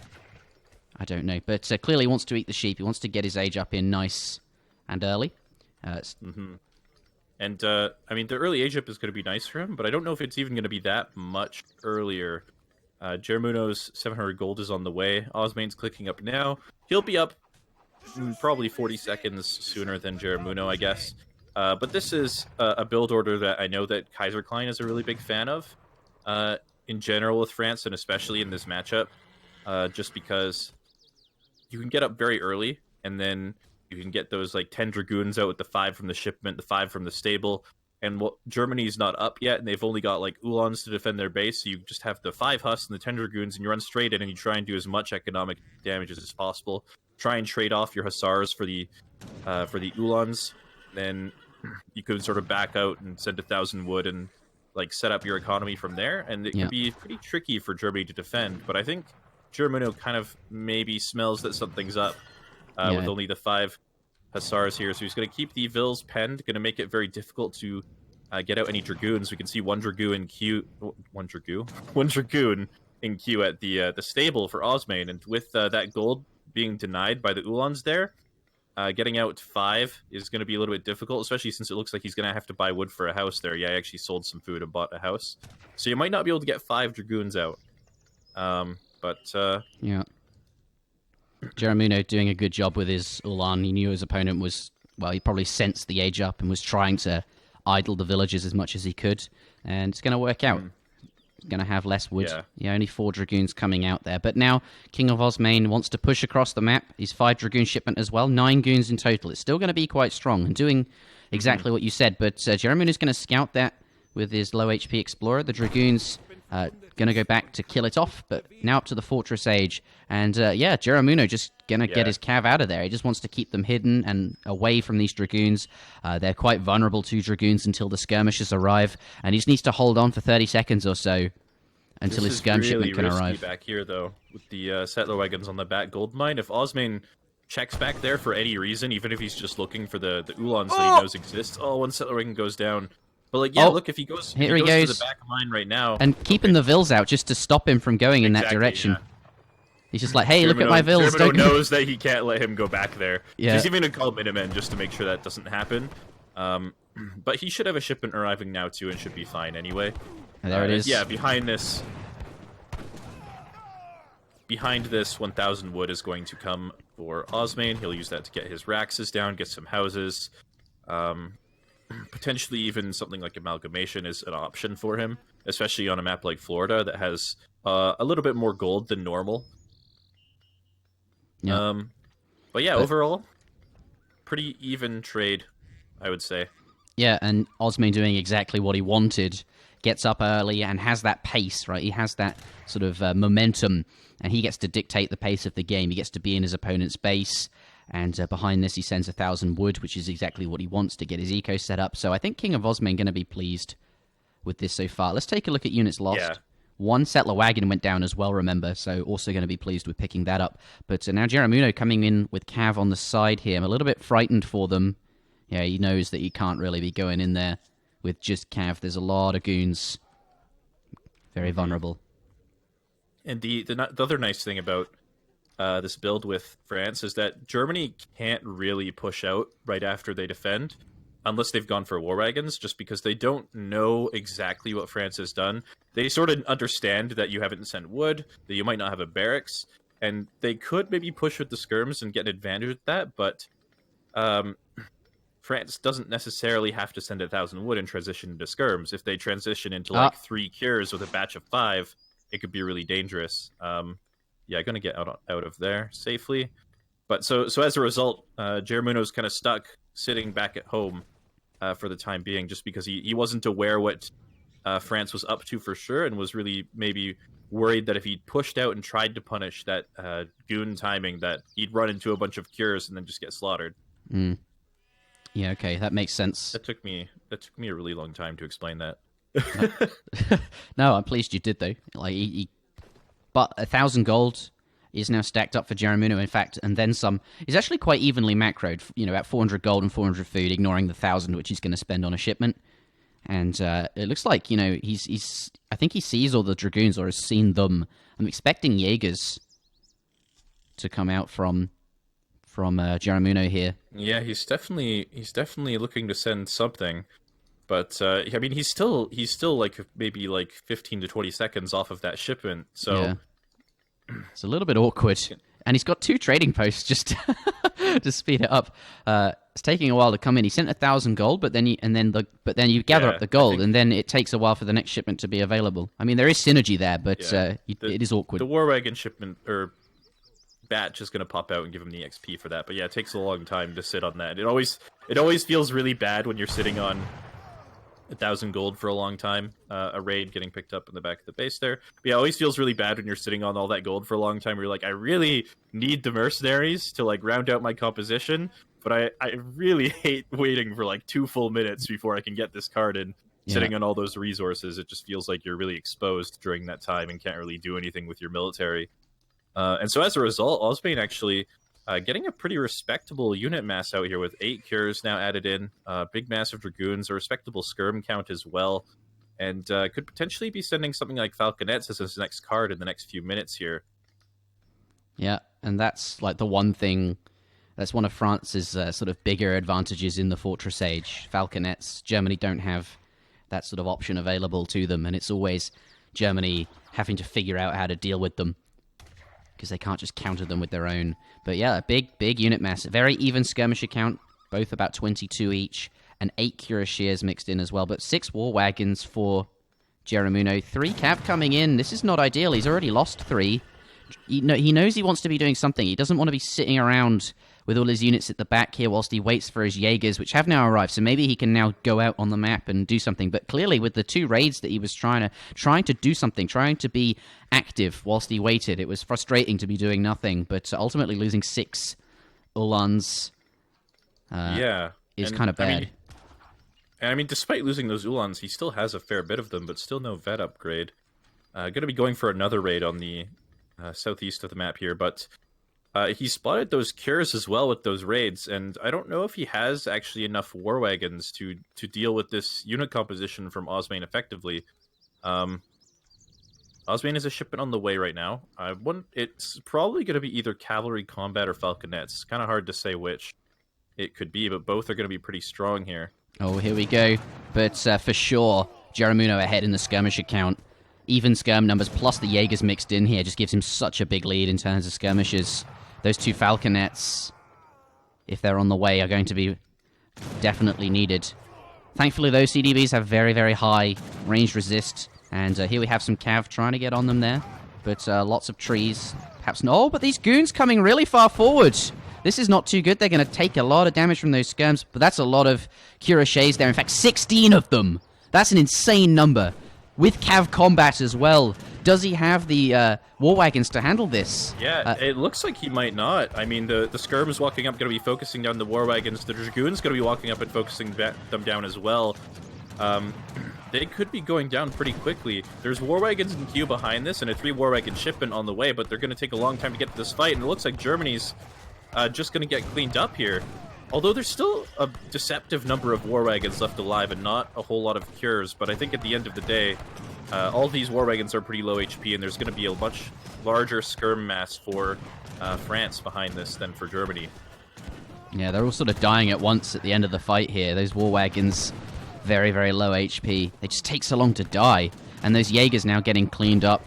I don't know. But clearly he wants to eat the sheep. He wants to get his age up in nice and early.
And, the early age up is going to be nice for him, but I don't know if it's even going to be that much earlier. Jerimuno's 700 gold is on the way. Osmane's clicking up now. He'll be up probably 40 seconds sooner than Jerimuno, I guess. But this is a build order that I know that Kaiser Klein is a really big fan of in general with France, and especially in this matchup, just because you can get up very early, and then you can get those 10 Dragoons out with the 5 from the shipment, the 5 from the stable, and Germany's not up yet, and they've only got Uhlans to defend their base, so you just have the 5 Huss and the 10 Dragoons, and you run straight in and you try and do as much economic damage as possible. Try and trade off your Hussars for the Uhlans. Then you could sort of back out and send 1,000 wood and set up your economy from there, and it can be pretty tricky for Germany to defend. But I think Jerimuno kind of maybe smells that something's up with only the 5 Hussars here, so he's going to keep the Vils penned, going to make it very difficult to get out any Dragoons. We can see one Dragoon in queue at the stable for Osmane, and with that gold being denied by the Uhlans there, getting out 5 is going to be a little bit difficult, especially since it looks like he's going to have to buy wood for a house there. Yeah, I actually sold some food and bought a house. So you might not be able to get 5 Dragoons out.
Yeah. Jerimuno doing a good job with his Ulan. He knew his opponent was, he probably sensed the age up and was trying to idle the villagers as much as he could. And it's going to work out. Going to have less wood. Yeah, only 4 Dragoons coming out there. But now King of Osmane wants to push across the map. He's 5 Dragoon shipment as well. 9 goons in total. It's still going to be quite strong and doing exactly what you said. But Jerimuno is going to scout that with his low HP Explorer. The Dragoons going to go back to kill it off. But now up to the Fortress Age. And Jerimuno just going to get his cav out of there. He just wants to keep them hidden and away from these Dragoons. They're quite vulnerable to Dragoons until the skirmishers arrive. And he just needs to hold on for 30 seconds or so until his skirm shipment can arrive.
Back here, though, with the settler wagons on the back gold mine. If Osmane checks back there for any reason, even if he's just looking for the Uhlans that he knows exist, one settler wagon goes down. But look, if he goes,
here
he goes to the back mine right now,
and keeping the Vils out just to stop him from going in that direction. Yeah. He's just like, hey, look at my Vils.
Jerimuno knows that he can't let him go back there.
Yeah.
He's even going to call Minutemen just to make sure that doesn't happen. But he should have a shipment arriving now, too, and should be fine anyway.
There it is.
Yeah, behind this, 1,000 wood is going to come for Osmane. He'll use that to get his Raxes down, get some houses. Potentially even something like Amalgamation is an option for him, especially on a map like Florida that has a little bit more gold than normal.
Yeah.
But overall, pretty even trade, I would say.
Yeah, and Osmane doing exactly what he wanted. Gets up early and has that pace, right? He has that sort of momentum, and he gets to dictate the pace of the game. He gets to be in his opponent's base, and behind this he sends 1,000 wood, which is exactly what he wants to get his eco set up. So I think King of Osmane going to be pleased with this so far. Let's take a look at units lost.
Yeah.
1 settler wagon went down as well, remember, so also going to be pleased with picking that up. But now Jerimuno coming in with Cav on the side here. I'm a little bit frightened for them. Yeah, he knows that he can't really be going in there with just Cav. There's a lot of goons. Very vulnerable.
And the other nice thing about this build with France is that Germany can't really push out right after they defend unless they've gone for war wagons, just because they don't know exactly what France has done. They sort of understand that you haven't sent wood, that you might not have a barracks, and they could maybe push with the skirms and get an advantage with that, but France doesn't necessarily have to send 1,000 wood and transition into skirms. If they transition into like 3 cures with a batch of 5, it could be really dangerous. Yeah, going to get out of there safely. But so as a result, Jerimuno's kind of stuck sitting back at home for the time being, just because he wasn't aware what France was up to for sure, and was really maybe worried that if he pushed out and tried to punish that goon timing, that he'd run into a bunch of cures and then just get slaughtered.
Yeah, okay, that makes sense.
That took me a really long time to explain that.
No, I'm pleased you did though. Like, but 1,000 gold is now stacked up for Jerimuno, in fact, and then some. He's actually quite evenly macroed, at 400 gold and 400 food, ignoring the 1,000 which he's going to spend on a shipment. And it looks like, he's. I think he sees all the dragoons or has seen them. I'm expecting Jaegers to come out from Jerimuno here.
Yeah, he's definitely looking to send something. But I mean, he's still like maybe like 15 to 20 seconds off of that shipment. So
yeah. It's a little bit awkward, and he's got 2 trading posts just to speed it up. It's taking a while to come in. He sent 1,000 gold, but then you gather up the gold, and then it takes a while for the next shipment to be available. I mean, there is synergy there, but it is awkward.
The War Wagon shipment or batch is going to pop out and give him the XP for that. But yeah, it takes a long time to sit on that. It always feels really bad when you're sitting on 1,000 gold for a long time, a raid getting picked up in the back of the base there. But yeah, it always feels really bad when you're sitting on all that gold for a long time. Where you're like, I really need the mercenaries to like round out my composition, but I really hate waiting for like 2 full minutes before I can get this card in. Yeah. Sitting on all those resources, it just feels like you're really exposed during that time and can't really do anything with your military. And so as a result, Osmane actually getting a pretty respectable unit mass out here with 8 cures now added in, big massive dragoons, a respectable skirm count as well, and could potentially be sending something like Falconets as his next card in the next few minutes here.
Yeah, and that's like the one thing, that's one of France's sort of bigger advantages in the Fortress Age. Falconets, Germany don't have that sort of option available to them, and it's always Germany having to figure out how to deal with them, because they can't just counter them with their own. But yeah, a big unit mass. Very even skirmisher count, both about 22 each, and 8 cuirassiers mixed in as well. But 6 war wagons for Jerimuno. 3 cav coming in. This is not ideal. He's already lost 3. He knows he wants to be doing something. He doesn't want to be sitting around with all his units at the back here whilst he waits for his Jaegers, which have now arrived. So maybe he can now go out on the map and do something. But clearly, with the 2 raids that he was trying to do something, trying to be active whilst he waited, it was frustrating to be doing nothing. But ultimately, losing 6 Ulans is kind of bad.
I mean, despite losing those Ulans, he still has a fair bit of them, but still no vet upgrade. Going to be going for another raid on the southeast of the map here, but he spotted those cures as well with those raids, and I don't know if he has actually enough war wagons to deal with this unit composition from Osmane effectively. Osmane is a shipment on the way right now. It's probably going to be either cavalry combat or falconets. Kind of hard to say which it could be, but both are going to be pretty strong here.
Oh, here we go. But for sure, Jerimuno ahead in the skirmisher count. Even skirm numbers plus the Jaegers mixed in here just gives him such a big lead in terms of skirmishers. Those 2 falconets, if they're on the way, are going to be definitely needed. Thankfully, those CDBs have very, very high range resist. And here we have some cav trying to get on them there. But lots of trees. Perhaps no, but these goons coming really far forward. This is not too good. They're going to take a lot of damage from those skirms. But that's a lot of cuirassiers there. In fact, 16 of them. That's an insane number. With cav combat as well. Does he have the war wagons to handle this?
Yeah, it looks like he might not. I mean, the skirms walking up going to be focusing down the war wagons. The dragoons going to be walking up and focusing them down as well. They could be going down pretty quickly. There's war wagons in queue behind this and a 3 war wagon shipment on the way, but they're going to take a long time to get to this fight, and it looks like Germany's just going to get cleaned up here. Although there's still a deceptive number of war wagons left alive and not a whole lot of cures, but I think at the end of the day, all these war wagons are pretty low HP, and there's going to be a much larger skirm mass for France behind this than for Germany.
Yeah, they're all sort of dying at once at the end of the fight here. Those war wagons, very, very low HP. They just take so long to die. And those Jaegers now getting cleaned up.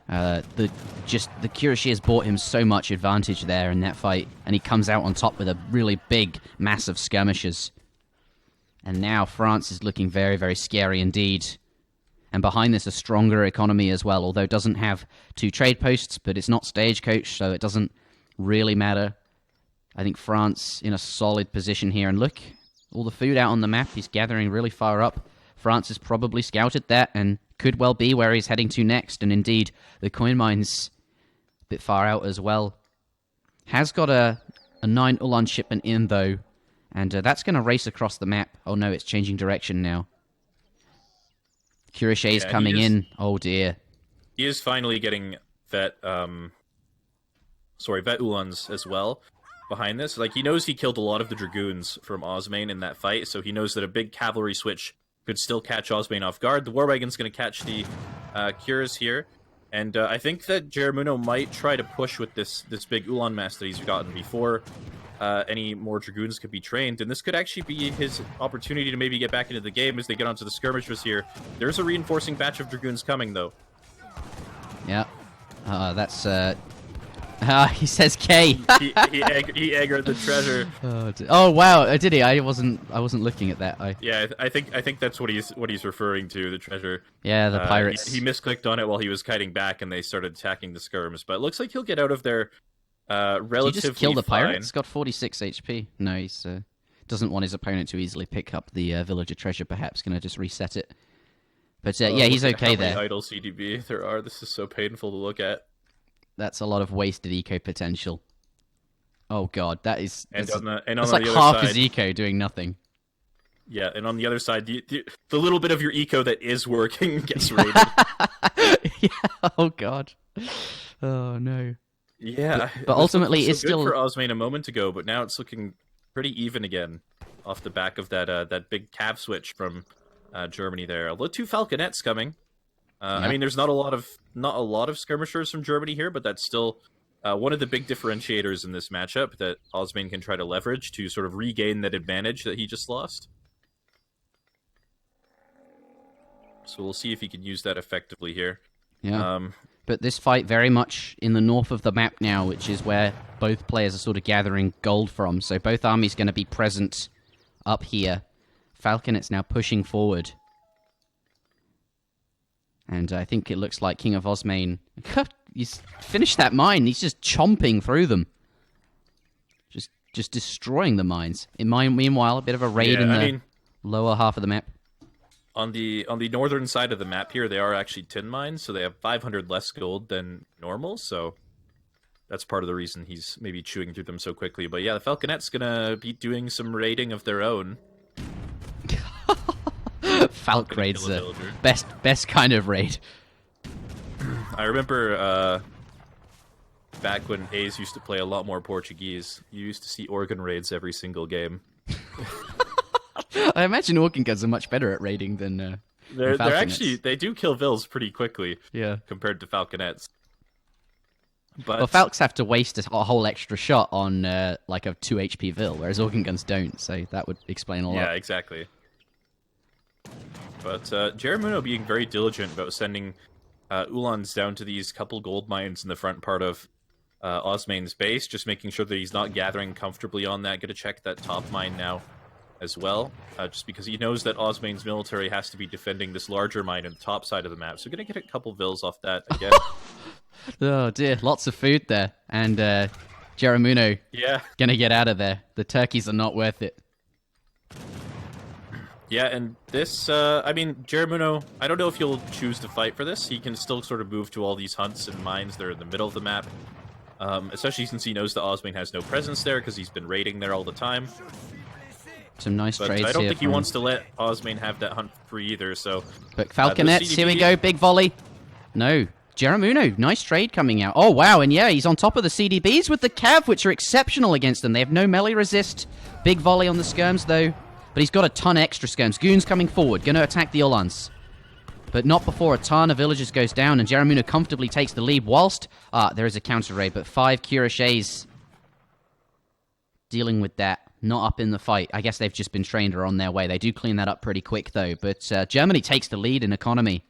The Kuroshis bought him so much advantage there in that fight, and he comes out on top with a really big, massive skirmishers. And now France is looking very, very scary indeed. And behind this, a stronger economy as well, although it doesn't have 2 trade posts, but it's not stagecoach, so it doesn't really matter. I think France in a solid position here. And look, all the food out on the map, he's gathering really far up. France has probably scouted that and could well be where he's heading to next. And indeed, the coin mine's a bit far out as well. Has got a 9 Ulan shipment in, though. And that's going to race across the map. Oh no, it's changing direction now. Kuroshe's coming in. Oh dear.
He is finally getting vet Ulans as well behind this. Like, he knows he killed a lot of the Dragoons from Osmane in that fight, so he knows that a big cavalry switch could still catch Osmane off guard. The War Wagon's going to catch the Kuras here. And I think that Jerimuno might try to push with this big Ulan mass that he's gotten before any more Dragoons could be trained. And this could actually be his opportunity to maybe get back into the game as they get onto the skirmishers here. There's a reinforcing batch of Dragoons coming, though.
Yeah. That's... he says K.
he aggroed the treasure.
Oh wow, did he? I wasn't looking at that.
Yeah, I think that's what he's referring to, the treasure.
Yeah, the pirates.
He misclicked on it while he was kiting back, and they started attacking the skirms. But it looks like he'll get out of there relatively. Did he just kill the pirate? It's got
46 HP. No, he's doesn't want his opponent to easily pick up the villager treasure. Perhaps gonna just reset it. But yeah, he's okay there.
How many idle CDB there are? This is so painful to look at.
That's a lot of wasted eco potential. Oh god, that's
like
half his eco doing nothing.
Yeah, and on the other side, the little bit of your eco that is working gets raided.
Yeah, oh god. Oh no.
Yeah,
but ultimately
it's
still
good for Osmane a moment ago, but now it's looking pretty even again off the back of that big cav switch from Germany there. Although 2 falconets coming. I mean, there's not a lot of skirmishers from Germany here, but that's still one of the big differentiators in this matchup that Osmane can try to leverage to sort of regain that advantage that he just lost. So we'll see if he can use that effectively here.
Yeah. But this fight very much in the north of the map now, which is where both players are sort of gathering gold from. So both armies going to be present up here. Falconet's now pushing forward. And I think it looks like KINGofOsmane... He's finished that mine. He's just chomping through them. Just destroying the mines. Meanwhile, a bit of a raid in the lower half of the map.
On the northern side of the map here, they are actually tin mines, so they have 500 less gold than normal, so that's part of the reason he's maybe chewing through them so quickly. But yeah, the Falconet's gonna be doing some raiding of their own.
Falc raid's the best kind of raid.
I remember back when A's used to play a lot more Portuguese, you used to see organ raids every single game.
I imagine organ guns are much better at raiding than
they're actually, they do kill Vils pretty quickly.
Yeah,
compared to Falconets. But
well, Falcs have to waste a whole extra shot on like a 2 HP Vil, whereas organ guns don't. So that would explain a lot.
Yeah, exactly. But Jerimuno being very diligent about sending Ulans down to these couple gold mines in the front part of Osmane's base, just making sure that he's not gathering comfortably on that. Gonna check that top mine now as well, just because he knows that Osmane's military has to be defending this larger mine in the top side of the map. So gonna get a couple Vils off that again.
Oh dear, lots of food there. And Jerimuno gonna get out of there. The turkeys are not worth it.
Yeah, and this, I mean, Jerimuno, I don't know if he'll choose to fight for this. He can still sort of move to all these hunts and mines that are in the middle of the map. Especially since he knows that Osmane has no presence there, because he's been raiding there all the time.
Some nice trades here.
I don't think he wants to let Osmane have that hunt free either, so...
But Falconets, here we go, big volley. No. Jerimuno, nice trade coming out. Oh, wow, and yeah, he's on top of the CDBs with the Cav, which are exceptional against them. They have no melee resist. Big volley on the skirms, though. But he's got a ton of extra skirms. Goons coming forward, going to attack the Ulans. But not before a ton of villagers goes down, and Jerimuno comfortably takes the lead, whilst... there is a counter raid, but 5 Kuroshis dealing with that. Not up in the fight. I guess they've just been trained or on their way. They do clean that up pretty quick, though. But Germany takes the lead in economy.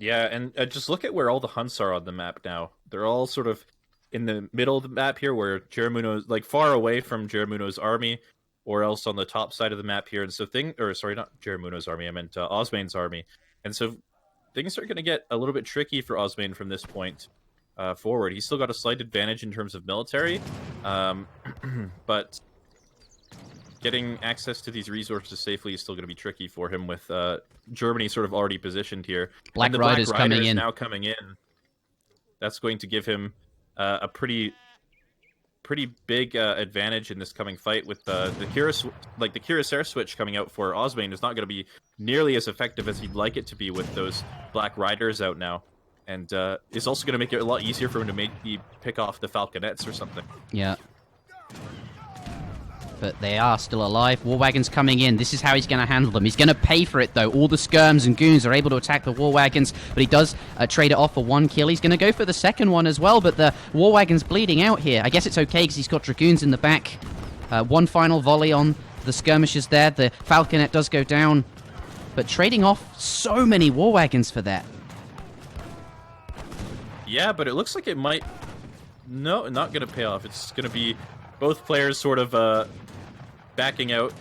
Yeah, and just look at where all the hunts are on the map now. They're all sort of in the middle of the map here, where Jerimuno is like far away from Jerimuno's army, or else on the top side of the map here. And so sorry, not Jerimuno's army, I meant Osmane's army. And so things are going to get a little bit tricky for Osmane from this point forward. He's still got a slight advantage in terms of military, but getting access to these resources safely is still going to be tricky for him with Germany sort of already positioned here.
Black Riders coming in.
Now coming in. That's going to give him a pretty big advantage in this coming fight with the Cuirassier switch coming out for Osmane is not going to be nearly as effective as he'd like it to be with those Black Riders out now. And it's also going to make it a lot easier for him to maybe pick off the Falconets or something.
Yeah. But they are still alive. War wagons coming in. This is how he's going to handle them. He's going to pay for it, though. All the skirms and goons are able to attack the war wagons, but he does trade it off for one kill. He's going to go for the second one as well, but the war wagon's bleeding out here. I guess it's okay because he's got dragoons in the back. One final volley on the skirmishers there. The falconet does go down, but trading off so many war wagons for that.
Yeah, but it looks like it might... No, not going to pay off. It's going to be both players sort of... backing out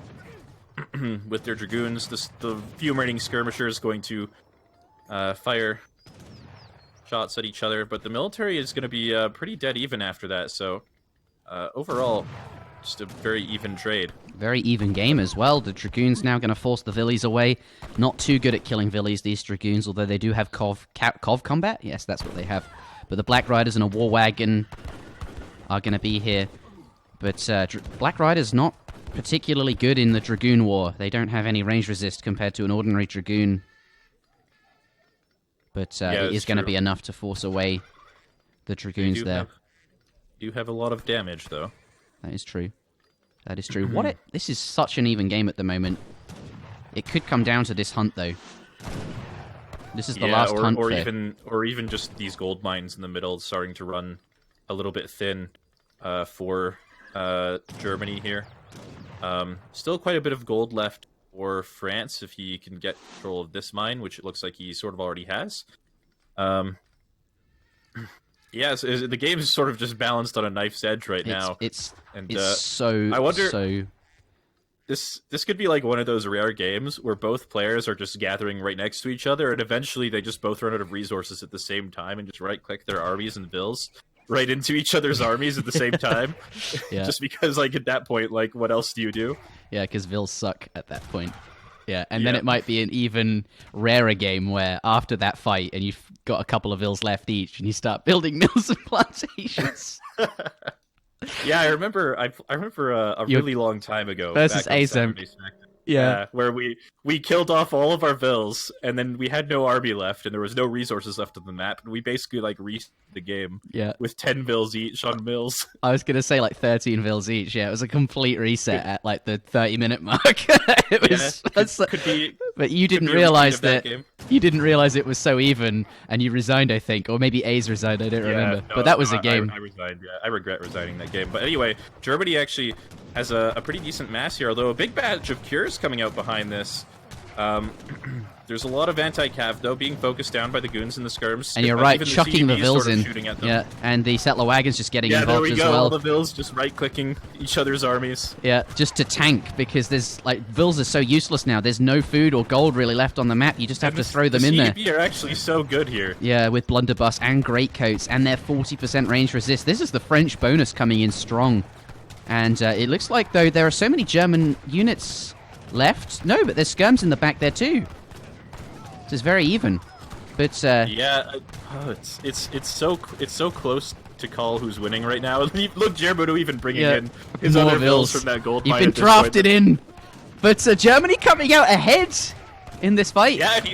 with their dragoons. The few remaining skirmishers going to fire shots at each other, but the military is going to be pretty dead even after that. So overall, just a very even trade.
Very even game as well. The dragoons now going to force the villies away. Not too good at killing villies, these dragoons, although they do have Cov combat. Yes, that's what they have. But the Black Riders and a war wagon are going to be here. But Black Riders not particularly good in the Dragoon War. They don't have any range resist compared to an ordinary Dragoon. But it is going to be enough to force away the Dragoons there.
You have a lot of damage, though.
That is true. That is true. This is such an even game at the moment. It could come down to this hunt, though. This is the last hunt.
Or even just these gold mines in the middle starting to run a little bit thin for Germany here. Still quite a bit of gold left for France if he can get control of this mine, which it looks like he sort of already has. Yeah, so the game is sort of just balanced on a knife's edge right now.
It's so...
I wonder...
So...
This could be like one of those rare games where both players are just gathering right next to each other, and eventually they just both run out of resources at the same time and just right-click their armies and vills right into each other's armies at the same time.
Yeah.
Just because, like, at that point, like, what else do you do?
Yeah, because vills suck at that point. Yeah, and then it might be an even rarer game where after that fight and you've got a couple of vills left each and you start building mills and plantations.
Yeah, I remember a really long time ago
versus ASM. Yeah,
where we killed off all of our vills, and then we had no army left, and there was no resources left on the map, and we basically like restarted the game.
Yeah,
with 10 vills each on mills.
I was gonna say like 13 vills each. Yeah, it was a complete reset at like the 30-minute mark. It was,
could be.
But you didn't realize that you didn't realize it was so even, and you resigned, I think, or maybe A's resigned. I don't remember. No, but that was a game.
I resigned. Yeah, I regret resigning that game. But anyway, Germany actually has a pretty decent mass here, although a big batch of cures coming out behind this. There's a lot of anti-cav, though, being focused down by the goons and the skirms.
And you're right, chucking the vills in. Yeah, and the settler wagons just getting involved as well. Yeah, there we go,
all the vills just right-clicking each other's armies.
Yeah, just to tank, because there's, like, vills are so useless now. There's no food or gold really left on the map. You just have to throw them in there.
The CDB are actually so good here.
Yeah, with blunderbuss and greatcoats, and their 40% range resist. This is the French bonus coming in strong. And it looks like, though, there are so many German units left. No, but there's skirms in the back there too. So it's very even. But
yeah, it's so close to call who's winning right now. Look, Jerimuno even bringing in his other vills from that gold mine.
You've been drafted in. But Germany coming out ahead in this fight.
Yeah, and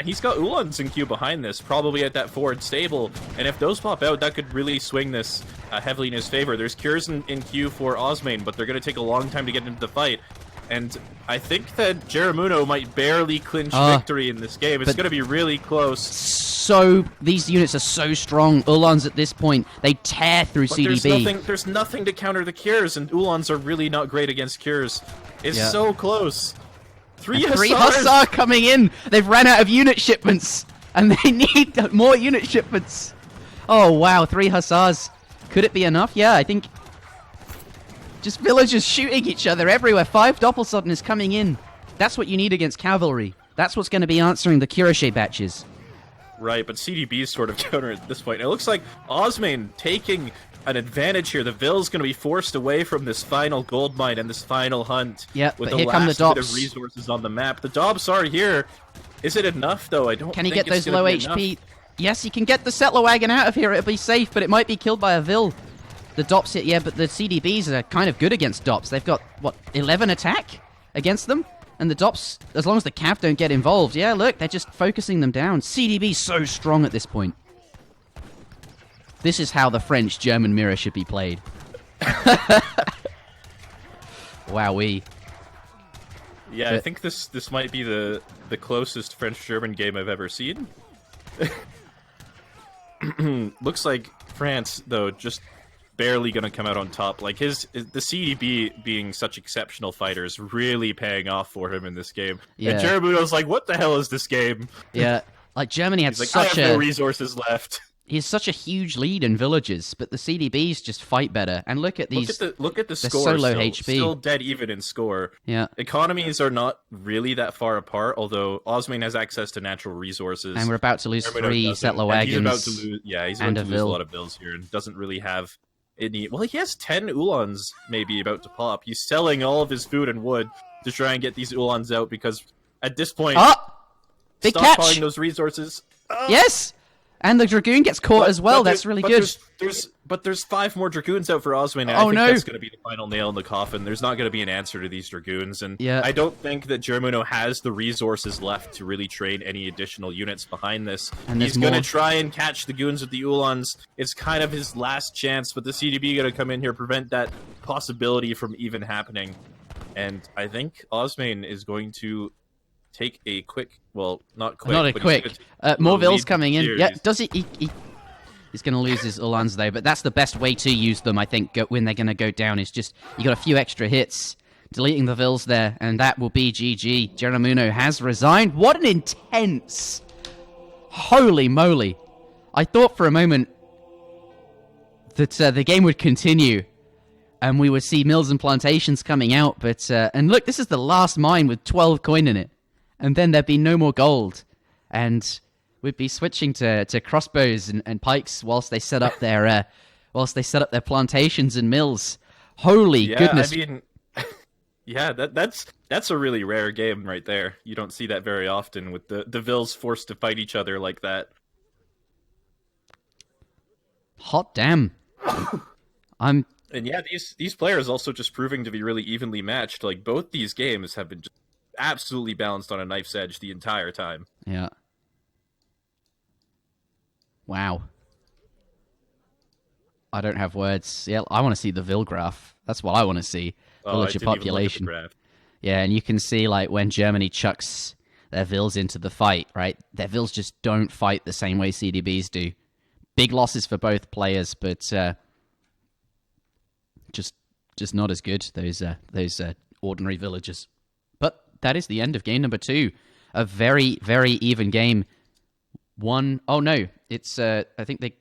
he's got Uhlans in queue behind this, probably at that forward stable. And if those pop out, that could really swing this heavily in his favor. There's cures in queue for Osmane, but they're going to take a long time to get into the fight. And I think that Jerimuno might barely clinch victory in this game. It's going to be really close.
So these units are so strong. Uhlans at this point, they tear through CDB.
There's nothing to counter the cures, and Uhlans are really not great against cures. It's so close. Three
Hussar coming in. They've ran out of unit shipments. And they need more unit shipments. Oh, wow. 3 hussars. Could it be enough? Yeah, I think... Just villagers shooting each other everywhere. 5 Doppelsotten is coming in. That's what you need against cavalry. That's what's going to be answering the Cuirassier batches.
Right, but CDB is sort of counter at this point. It looks like Osmane taking an advantage here. The Ville's going to be forced away from this final gold mine and this final hunt.
Yeah,
with
but
the
here come the
last bit of
Dops.
resources on the map. The Dops are here. Is it enough, though? I don't
Can he
think
get
it's
those
gonna
low
be
HP?
enough.
Yes, he can get the settler wagon out of here. It'll be safe, but it might be killed by a Ville. The Dops hit, yeah, but the CDBs are kind of good against Dops. They've got, what, 11 attack against them? And the Dops, as long as the Cav don't get involved, yeah, look, they're just focusing them down. CDB's so strong at this point. This is how the French-German mirror should be played. Wowee.
Yeah, I think this might be the closest French-German game I've ever seen. Looks like France, though, just barely gonna come out on top. Like the CDB being such exceptional fighters really paying off for him in this game.
Yeah.
And Jerimuno's like, what the hell is this game?
Yeah, like Germany had
He's like,
such
I have no resources left.
he has such a huge lead in villages, but the CDBs just fight better. And look at these.
Look at the
they're
score.
so low
still,
HP.
Still dead even in score.
Yeah.
Economies are not really that far apart, although Osmane has access to natural resources.
And we're about to lose
Jerimuno
3
doesn't,
settler
and
wagons.
He's about to lose, he's
and
about
a
to lose a
Ville.
lot of bills here, and doesn't really have any. Well, he has 10 Ulans maybe about to pop. He's selling all of his food and wood to try and get these Ulans out because at this point,
Oh! Big catch!
stockpiling those resources.
Yes! And the Dragoon gets caught as well. That's really good.
There's 5 more Dragoons out for Osmane, and I think that's going to be the final nail in the coffin. There's not going to be an answer to these Dragoons, and I don't think that Jerimuno has the resources left to really train any additional units behind this.
And
he's going to try and catch the goons with the Ulans. It's kind of his last chance, but the CDB going to come in here, prevent that possibility from even happening. And I think Osmane is going to take a quick, well, not quick.
Not a
but
quick. More Villes coming in.
Series.
Yeah, does he he's going to lose his Ulans though, but that's the best way to use them, I think, when they're going to go down, is just, you got a few extra hits, deleting the Villes there, and that will be GG. Jerimuno has resigned. What an intense... Holy moly. I thought for a moment that the game would continue, and we would see mills and plantations coming out, but... and look, this is the last mine with 12 coin in it. And then there'd be no more gold. And we'd be switching to crossbows and pikes whilst they set up their plantations and mills. Holy goodness.
I mean, yeah, that's a really rare game right there. You don't see that very often, with the Villes forced to fight each other like that.
Hot damn.
And yeah, these players also just proving to be really evenly matched. Like, both these games have been just absolutely balanced on a knife's edge the entire time.
Yeah. Wow. I don't have words. Yeah, I want to see the Ville graph. That's what I want to see. Villager population. Yeah, and you can see, like, when Germany chucks their Villes into the fight, right? Their Villes just don't fight the same way CDBs do. Big losses for both players, but just not as good, those ordinary villagers. But that is the end of game number 2. A very, very even game. Oh no, it's, I think they...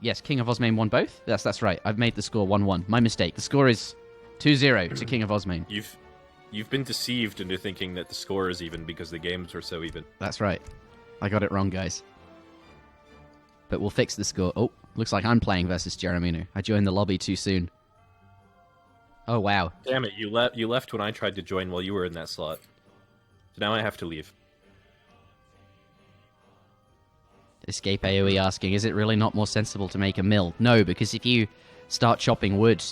yes, KINGofOsmane won both? Yes, that's right. I've made the score 1-1. My mistake. The score is 2-0 to KINGofOsmane.
You've been deceived into thinking that the score is even because the games were so even.
That's right. I got it wrong, guys. But we'll fix the score. Oh, looks like I'm playing versus Jerimuno. I joined the lobby too soon. Oh, wow.
Damn it, you left when I tried to join while you were in that slot. So now I have to leave.
Escape AoE asking, is it really not more sensible to make a mill? No, because if you start chopping wood,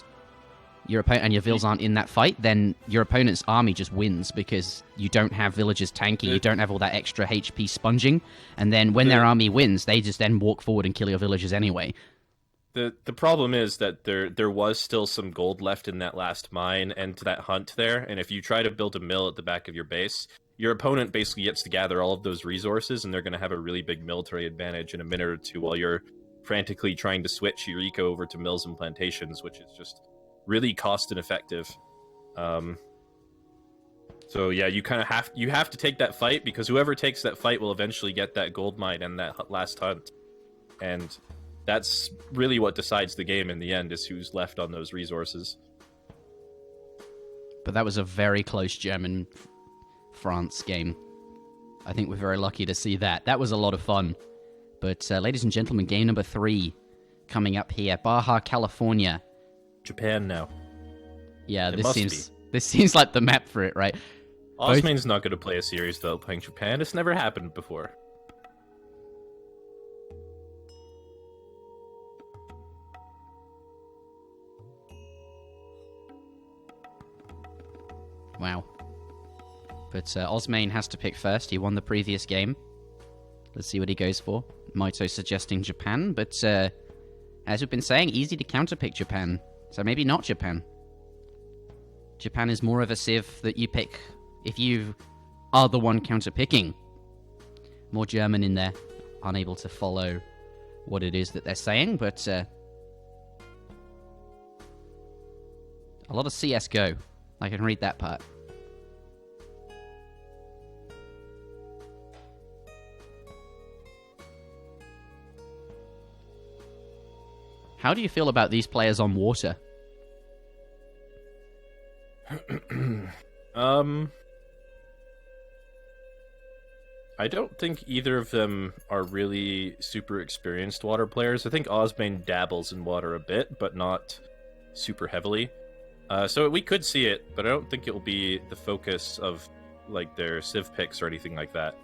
your opponent and your vills aren't in that fight, then your opponent's army just wins because you don't have villagers tanking, you don't have all that extra HP sponging, and then when their army wins, they just then walk forward and kill your villagers anyway.
The problem is that there was still some gold left in that last mine and that hunt there, and if you try to build a mill at the back of your base, your opponent basically gets to gather all of those resources, and they're going to have a really big military advantage in a minute or two while you're frantically trying to switch your eco over to mills and plantations, which is just really cost ineffective. So yeah, you kind of have to take that fight, because whoever takes that fight will eventually get that gold mine and that last hunt, and that's really what decides the game in the end, is who's left on those resources.
But that was a very close German-France game. I think we're very lucky to see that. That was a lot of fun. But ladies and gentlemen, game number 3 coming up here. Baja, California.
Japan now.
Yeah, this seems like the map for it, right?
Osmane's not going to play a series without playing Japan. It's never happened before.
Wow. But Osmane has to pick first. He won the previous game. Let's see what he goes for. Mitoe suggesting Japan, but as we've been saying, easy to counterpick Japan. So maybe not Japan. Japan is more of a civ that you pick if you are the one counterpicking. More German in there. Unable to follow what it is that they're saying, but a lot of CSGO. I can read that part. How do you feel about these players on water?
I don't think either of them are really super experienced water players. I think Osmane dabbles in water a bit, but not super heavily. So we could see it, but I don't think it will be the focus of like their civ picks or anything like that.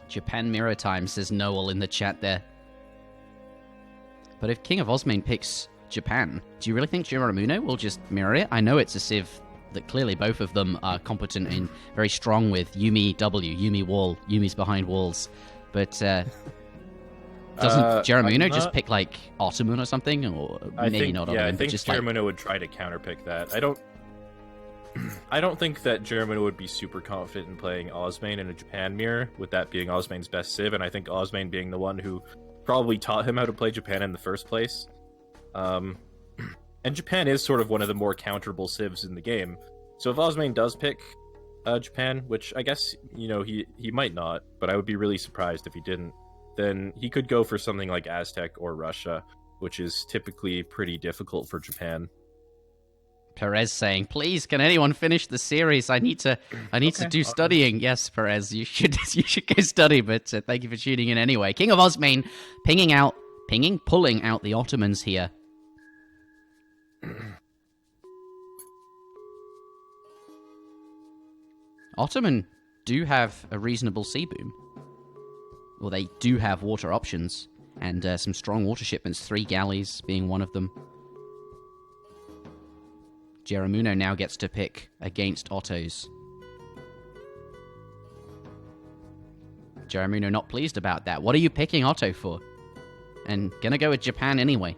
Japan mirror time, says Noel in the chat there. But if KINGofOsmane picks Japan, do you really think Jerimuno will just mirror it? I know it's a civ that clearly both of them are competent and very strong with. Yumi W, Yumi wall, Yumi's behind walls. But doesn't Jerimuno just pick like Ottoman or something? Or maybe not Ottoman,
yeah, I think
just
Jerimuno would try to counterpick that. I don't think that Jerimuno would be super confident in playing Osmane in a Japan mirror, with that being Osmane's best civ, and I think Osmane being the one who probably taught him how to play Japan in the first place. And Japan is sort of one of the more counterable civs in the game. So if Osmane does pick Japan, which I guess, you know, he might not, but I would be really surprised if he didn't, then he could go for something like Aztec or Russia, which is typically pretty difficult for Japan.
Perez saying, "Please, can anyone finish the series? I need to do studying." Yes, Perez, you should go study. But thank you for tuning in anyway. KINGofOsmane pulling out the Ottomans here. Ottoman do have a reasonable sea boom. Well, they do have water options and some strong water shipments. 3 galleys being one of them. Jerimuno now gets to pick against Ottos. Jerimuno not pleased about that. What are you picking Otto for? And gonna go with Japan anyway.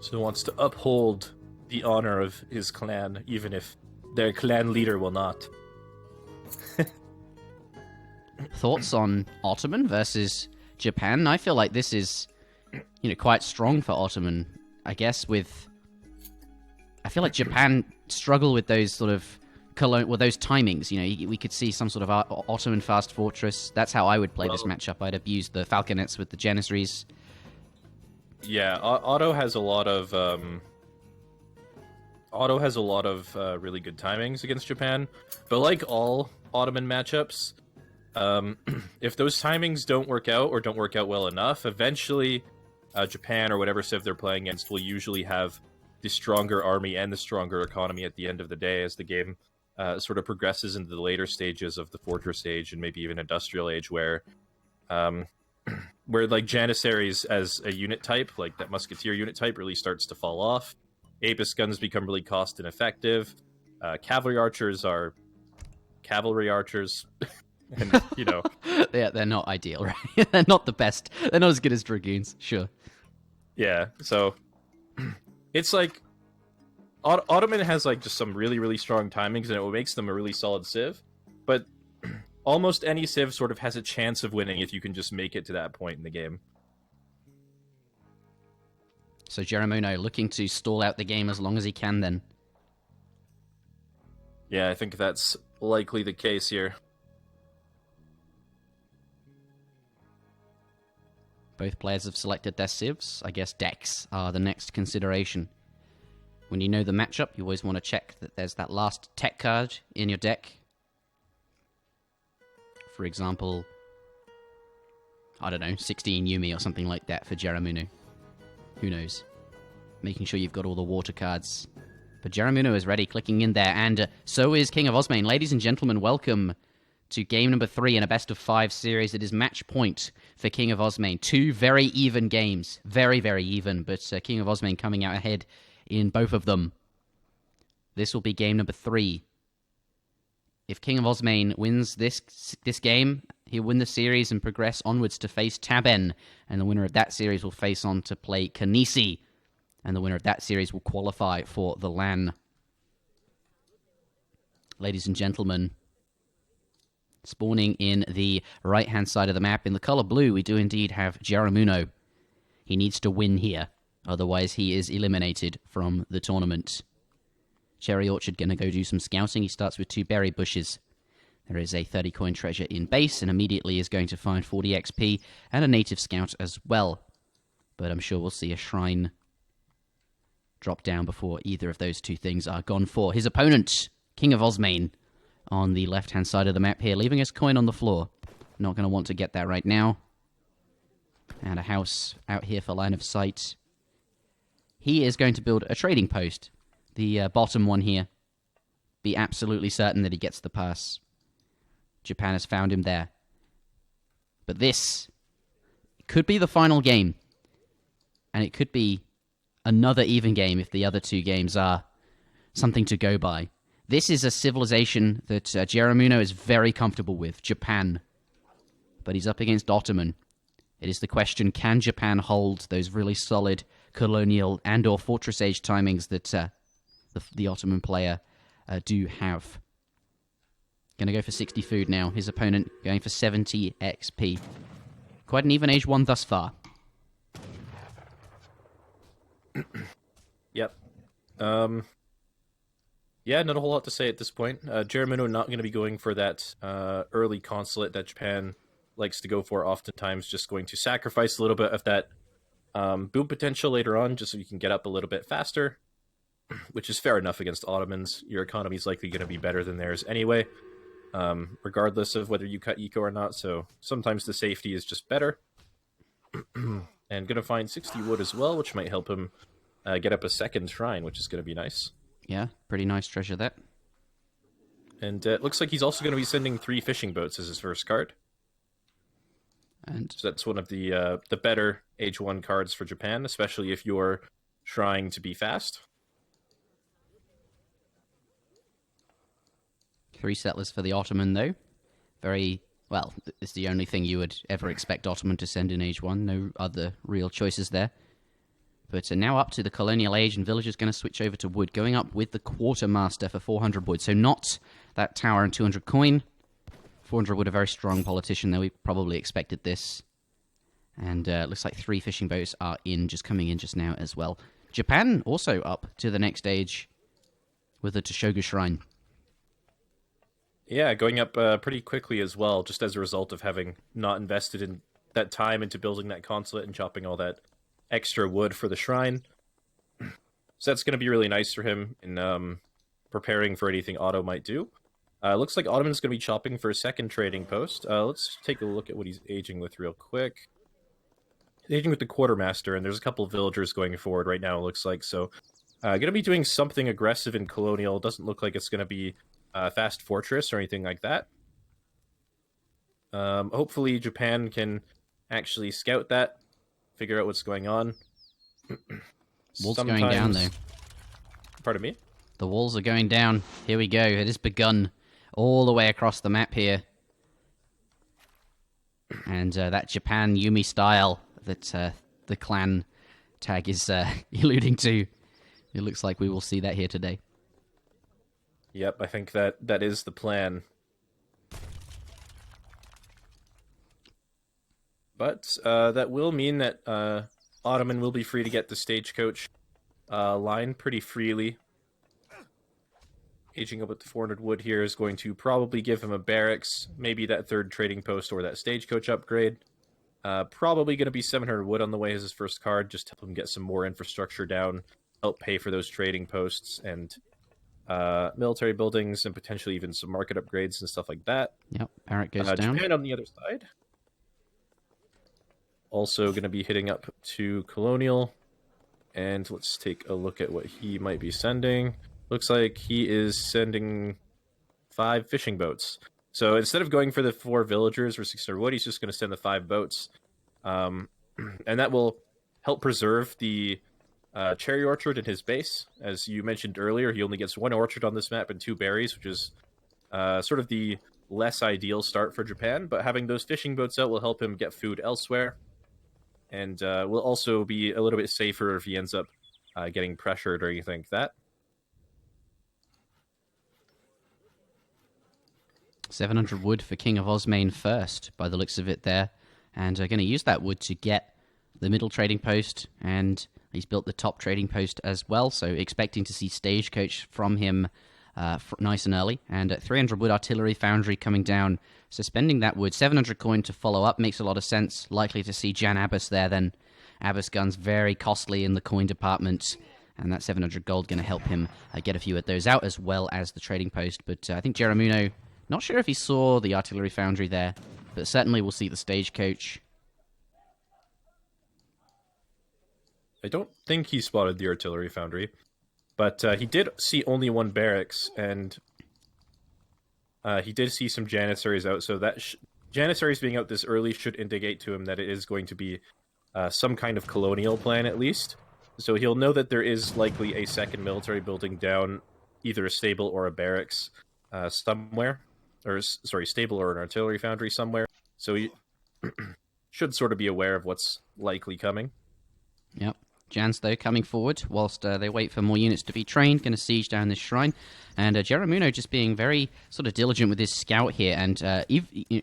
So he wants to uphold the honor of his clan, even if their clan leader will not.
Thoughts on Ottoman versus Japan? I feel like this is, quite strong for Ottoman. I guess I feel like Japan struggle with those sort of those timings. We could see some sort of Ottoman fast fortress. That's how I would play this matchup. I'd abuse the falconets with the Janissaries.
Yeah, Otto has a lot of really good timings against Japan, but like all Ottoman matchups, if those timings don't work out or don't work out well enough, eventually Japan or whatever civ they're playing against will usually have the stronger army and the stronger economy at the end of the day as the game sort of progresses into the later stages of the fortress age and maybe even industrial age, where like Janissaries as a unit type, like that musketeer unit type, really starts to fall off. Apis guns become really cost ineffective. Cavalry archers are cavalry archers. And,
they're not ideal, right? They're not the best. They're not as good as dragoons, sure.
Yeah, so it's like Ottoman has like just some really, really strong timings, and it makes them a really solid civ. But almost any civ sort of has a chance of winning if you can just make it to that point in the game.
So Jerimuno looking to stall out the game as long as he can then.
Yeah, I think that's likely the case here.
Both players have selected their civs. I guess decks are the next consideration. When you know the matchup, you always want to check that there's that last tech card in your deck. For example, I don't know, 16 Yumi or something like that for Jerimuno. Who knows? Making sure you've got all the water cards. But Jerimuno is ready, clicking in there, and so is KINGofOsmane. Ladies and gentlemen, welcome to game number 3 in a best-of-5 series. It is match point for KINGofOsmane. 2 very even games. Very, very even, but KINGofOsmane coming out ahead in both of them. This will be game number 3. If KINGofOsmane wins this game, he'll win the series and progress onwards to face Taben, and the winner of that series will face on to play Kanisi, and the winner of that series will qualify for the LAN. Ladies and gentlemen, spawning in the right-hand side of the map, in the color blue, we do indeed have Jerimuno. He needs to win here, otherwise he is eliminated from the tournament. Cherry Orchard going to go do some scouting. He starts with 2 berry bushes. There is a 30 coin treasure in base, and immediately is going to find 40 XP and a native scout as well. But I'm sure we'll see a shrine drop down before either of those 2 things are gone for. His opponent, KINGofOsmane, on the left-hand side of the map here, leaving his coin on the floor. Not going to want to get that right now. And a house out here for line of sight. He is going to build a trading post. The bottom one here. Be absolutely certain that he gets the pass. Japan has found him there. But this could be the final game. And it could be another even game if the other 2 games are something to go by. This is a civilization that Jerimuno is very comfortable with, Japan. But he's up against Ottoman. It is the question, can Japan hold those really solid colonial and or fortress age timings that the Ottoman player do have? Going to go for 60 food now. His opponent going for 70 XP. Quite an even age one thus far.
Yep. Yeah, not a whole lot to say at this point. Jerimuno not going to be going for that early consulate that Japan likes to go for oftentimes, just going to sacrifice a little bit of that boom potential later on, just so you can get up a little bit faster, which is fair enough against Ottomans. Your economy is likely going to be better than theirs anyway, regardless of whether you cut eco or not, so sometimes the safety is just better. And going to find 60 wood as well, which might help him get up a second shrine, which is going to be nice.
Yeah, pretty nice treasure that.
And it looks like he's also going to be sending 3 fishing boats as his first card.
And
so that's one of the better Age 1 cards for Japan, especially if you're trying to be fast.
3 settlers for the Ottoman, though. Very, well, it's the only thing you would ever expect Ottoman to send in Age 1. No other real choices there. But now up to the colonial age, and villagers going to switch over to wood, going up with the quartermaster for 400 wood. So not that tower and 200 coin. 400 wood, a very strong politician, though. We probably expected this. And looks like 3 fishing boats are just coming in just now as well. Japan also up to the next age with the Toshogu Shrine.
Yeah, going up pretty quickly as well, just as a result of having not invested in that time into building that consulate and chopping all that extra wood for the shrine. So that's going to be really nice for him in preparing for anything Otto might do. Looks like Ottoman's going to be chopping for a second trading post. Let's take a look at what he's aging with real quick. He's aging with the quartermaster, and there's a couple of villagers going forward right now, it looks like. So going to be doing something aggressive in colonial. Doesn't look like it's going to be fast fortress or anything like that. Hopefully Japan can actually scout that, figure out what's going on.
Walls going down, though.
Pardon me?
The walls are going down. Here we go. It has begun all the way across the map here. And that Japan Yumi style that the clan tag is alluding to. It looks like we will see that here today.
Yep, I think that is the plan. But that will mean that Ottoman will be free to get the stagecoach line pretty freely. Aging up with the 400 wood here is going to probably give him a barracks, maybe that 3rd trading post or that stagecoach upgrade. Probably going to be 700 wood on the way as his first card, just to help him get some more infrastructure down, help pay for those trading posts and military buildings, and potentially even some market upgrades and stuff like that.
Yep, barrack goes down.
Japan on the other side. Also going to be hitting up to Colonial. And let's take a look at what he might be sending. Looks like he is sending 5 fishing boats. So instead of going for the 4 villagers or 600 wood, he's just going to send the 5 boats. And that will help preserve the cherry orchard in his base. As you mentioned earlier, he only gets 1 orchard on this map and 2 berries, which is sort of the less ideal start for Japan. But having those fishing boats out will help him get food elsewhere. And will also be a little bit safer if he ends up getting pressured or anything like that.
700 wood for King of Osmane first, by the looks of it there. And going to use that wood to get the middle trading post, and he's built the top trading post as well, so expecting to see stagecoach from him nice and early. And 300 wood artillery foundry coming down, so spending that wood. 700 coin to follow up makes a lot of sense. Likely to see Jan Abbas there then. Abbas guns very costly in the coin department, and that 700 gold going to help him get a few of those out, as well as the trading post. But I think Jerimuno, not sure if he saw the artillery foundry there, but certainly we'll see the stagecoach.
I don't think he spotted the artillery foundry, but he did see only 1 barracks, and he did see some janissaries out, so that janissaries being out this early should indicate to him that it is going to be some kind of colonial plan at least. So he'll know that there is likely a 2nd military building down, either a stable or a barracks somewhere. Or, sorry, stable or an artillery foundry somewhere. So he should sort of be aware of what's likely coming.
Yep. Jans, though, coming forward whilst they wait for more units to be trained, going to siege down this shrine. And Jerimuno just being very sort of diligent with his scout here and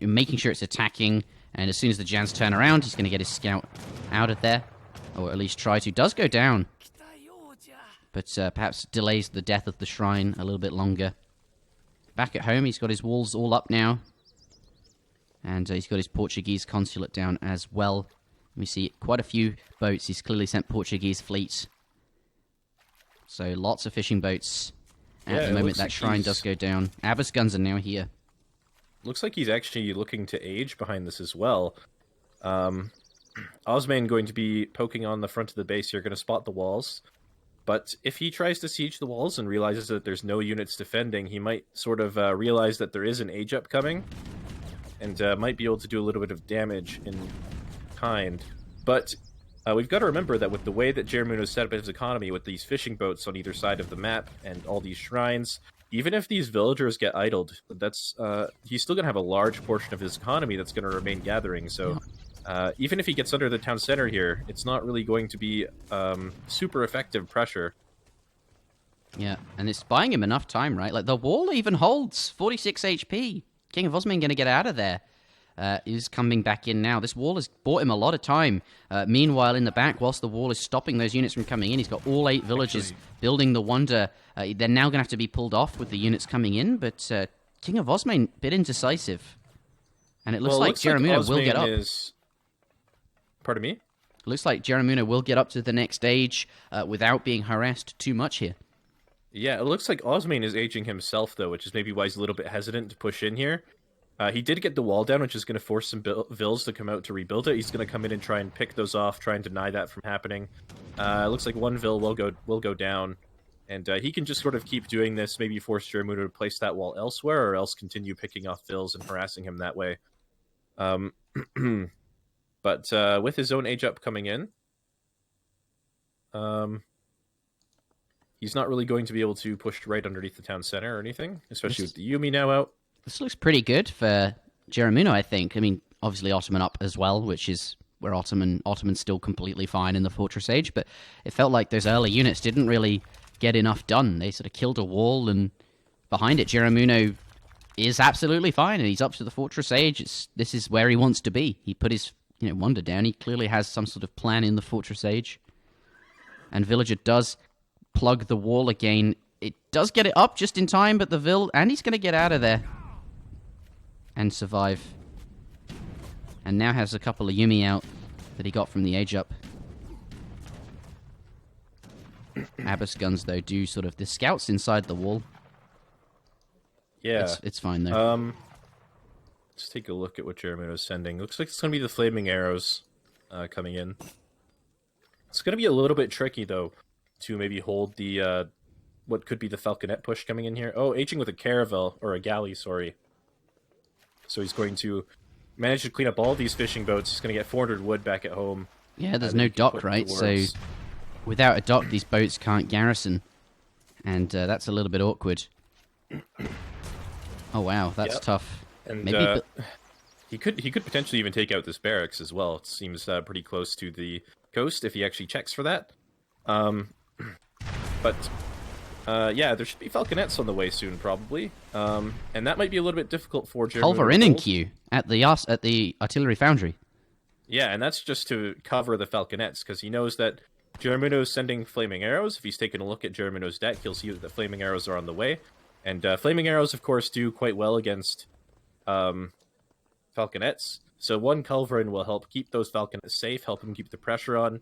making sure it's attacking. And as soon as the Jans turn around, he's going to get his scout out of there. Or at least try to. Does go down. But perhaps delays the death of the shrine a little bit longer. Back at home, he's got his walls all up now. And he's got his Portuguese consulate down as well. We see quite a few boats. He's clearly sent Portuguese fleets. So lots of fishing boats. At the moment, that shrine does go down. Abbas guns are now here.
Looks like he's actually looking to age behind this as well. Osmane going to be poking on the front of the base here, going to spot the walls. But if he tries to siege the walls and realizes that there's no units defending, he might sort of realize that there is an age up coming, and might be able to do a little bit of damage in kind. But we've got to remember that with the way that Jerimuno set up his economy, with these fishing boats on either side of the map and all these shrines, even if these villagers get idled, that's he's still going to have a large portion of his economy that's going to remain gathering. So even if he gets under the town center here, it's not really going to be super effective pressure.
Yeah, and it's buying him enough time, right? Like, the wall even holds 46 HP. King of Osmane going to get out of there. Is coming back in now. This wall has bought him a lot of time. Meanwhile, in the back, whilst the wall is stopping those units from coming in, he's got all 8 villages building the wonder. They're now going to have to be pulled off with the units coming in, but King of Osmane, a bit indecisive. And it looks like Jerimuno will get up.
Pardon me?
Looks like Jerimuno will get up to the next stage without being harassed too much here.
Yeah, it looks like Osmane is aging himself, though, which is maybe why he's a little bit hesitant to push in here. He did get the wall down, which is going to force some vills to come out to rebuild it. He's going to come in and try and pick those off, try and deny that from happening. Looks like 1 vill will go down, and he can just sort of keep doing this, maybe force Jerimuno to place that wall elsewhere, or else continue picking off vills and harassing him that way. But with his own age up coming in, he's not really going to be able to push right underneath the town center or anything, especially with the Yumi now out.
This looks pretty good for Jerimuno, I think. I mean, obviously Ottoman up as well, which is where Ottoman's still completely fine in the Fortress Age, but it felt like those early units didn't really get enough done. They sort of killed a wall, and behind it, Jerimuno is absolutely fine, and he's up to the Fortress Age. This is where he wants to be. He put his Wonder down. He clearly has some sort of plan in the Fortress Age. And Villager does plug the wall again. It does get it up just in time, but and he's going to get out of there and survive. And now has a couple of Yumi out that he got from the age up. Abyss guns, though, do sort of... The scouts inside the wall.
Yeah.
It's fine, though.
Let's take a look at what Jerimuno's sending. Looks like it's going to be the flaming arrows coming in. It's going to be a little bit tricky, though, to maybe hold the... what could be the falconet push coming in here. Oh, aging with a caravel, or a galley, sorry. So he's going to manage to clean up all these fishing boats. He's going to get 400 wood back at home.
Yeah, there's no dock, right? So without a dock, these boats can't garrison. And that's a little bit awkward. Oh, wow, that's tough.
And
Maybe
he could potentially even take out this barracks as well. It seems pretty close to the coast if he actually checks for that. But yeah, there should be falconets on the way soon, probably. And that might be a little bit difficult for Jerimuno.
Culver in queue at the artillery foundry.
Yeah, and that's just to cover the falconets, because he knows that Jerimuno's sending flaming arrows. If he's taken a look at Jerimuno's deck, he'll see that the flaming arrows are on the way. And flaming arrows, of course, do quite well against falconets. So one culverin will help keep those falconets safe, help him keep the pressure on,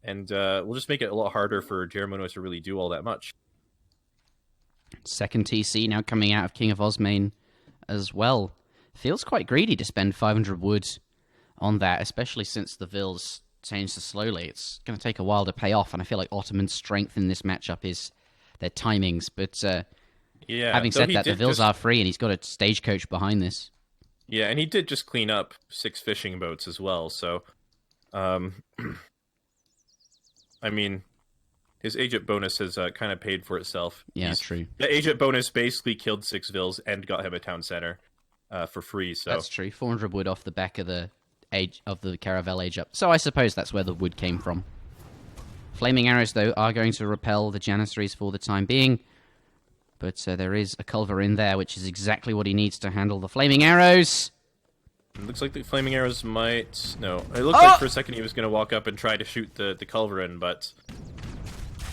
and we'll just make it a lot harder for Jerimuno to really do all that much.
Second TC now coming out of King of Osmane as well. Feels quite greedy to spend 500 wood on that, especially since the Vils changed so slowly. It's going to take a while to pay off, and I feel like Ottoman's strength in this matchup is their timings. But
yeah,
having said that, the Vils are free, and he's got a stagecoach behind this.
Yeah, and he did just clean up 6 fishing boats as well, so... I mean... His agent bonus has kind of paid for itself.
Yeah, true.
The agent bonus basically killed 6 Vils and got him a town center for free. So
that's true. 400 wood off the back of the caravel age up. So I suppose that's where the wood came from. Flaming arrows, though, are going to repel the Janissaries for the time being. But there is a culver in there, which is exactly what he needs to handle the flaming arrows.
It looks like the flaming arrows might... No, it looked like for a second he was going to walk up and try to shoot the culverin, but...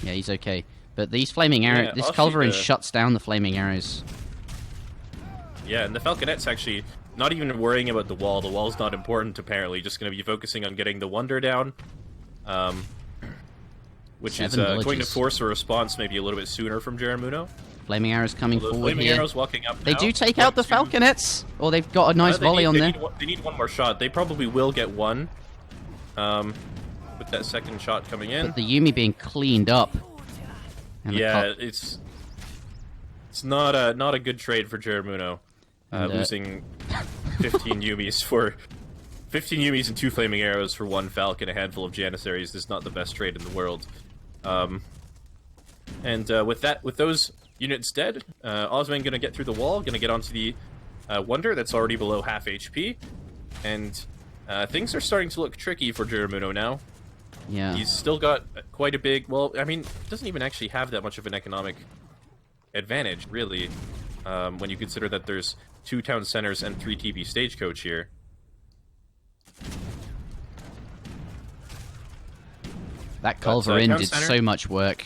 Yeah, he's okay. But these flaming arrows... this culverin shuts down the flaming arrows.
Yeah, and the falconet's actually not even worrying about the wall. The wall's not important, apparently. Just going to be focusing on getting the wonder down. Which is going to force a response maybe a little bit sooner from Jerimuno.
Flaming arrows coming forward
flaming
here.
Arrows walking up
they
now.
do take out the falconets! Or they've got a nice volley on there.
They need one more shot. They probably will get one. With that second shot coming in.
But the Yumi being cleaned up.
Yeah, it's not a good trade for Jerimuno. Losing 15 Yumis for 15 Yumis and 2 flaming arrows for 1 falcon and a handful of Janissaries is not the best trade in the world. With those units dead, Osmane gonna get through the wall, gonna get onto the Wonder that's already below half HP, and things are starting to look tricky for Jerimuno now.
Yeah.
He's still got quite a big... Well, I mean, doesn't even actually have that much of an economic advantage, really, when you consider that there's 2 town centers and 3 TB stagecoach here.
That culverin did so much work.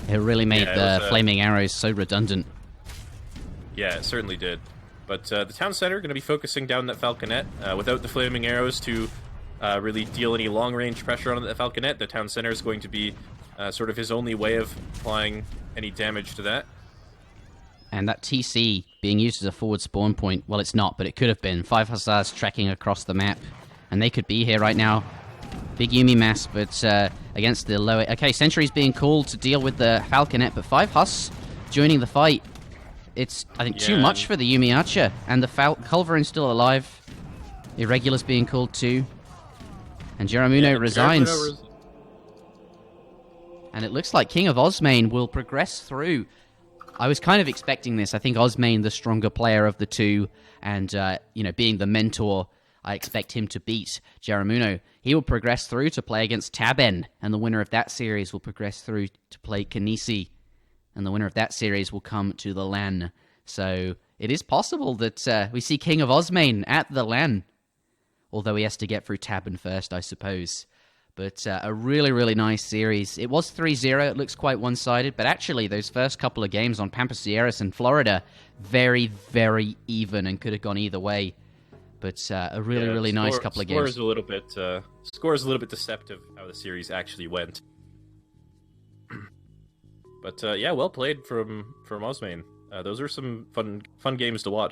It really made the flaming arrows so redundant.
Yeah, it certainly did. But the town center going to be focusing down that falconet. Without the flaming arrows to really deal any long-range pressure on the falconet, the town center is going to be sort of his only way of applying any damage to that.
And that TC being used as a forward spawn point, well, it's not, but it could have been. 5 Hussars trekking across the map, and they could be here right now. Big Yumi mass, but against the lower... Okay, Sentry's being called to deal with the falconet, but 5 Huss joining the fight. It's, I think, too much for the Yumi Archer, and the culverin's still alive. Irregular's being called too. And Jerimuno resigns. And it looks like King of Osmane will progress through. I was kind of expecting this. I think Osmane, the stronger player of the two, and, being the mentor, I expect him to beat Jerimuno. He will progress through to play against Taben, and the winner of that series will progress through to play Kanisi, and the winner of that series will come to the LAN. So it is possible that we see King of Osmane at the LAN. although he has to get through Tabern first, I suppose. But a really, really nice series. It was 3-0. It looks quite one-sided, but actually those first couple of games on Pampas Sierras and Florida, very, very even and could have gone either way. But a really, really nice couple of games.
Score is a little bit deceptive how the series actually went. But yeah, well played from Osmane. Those are some fun games to watch.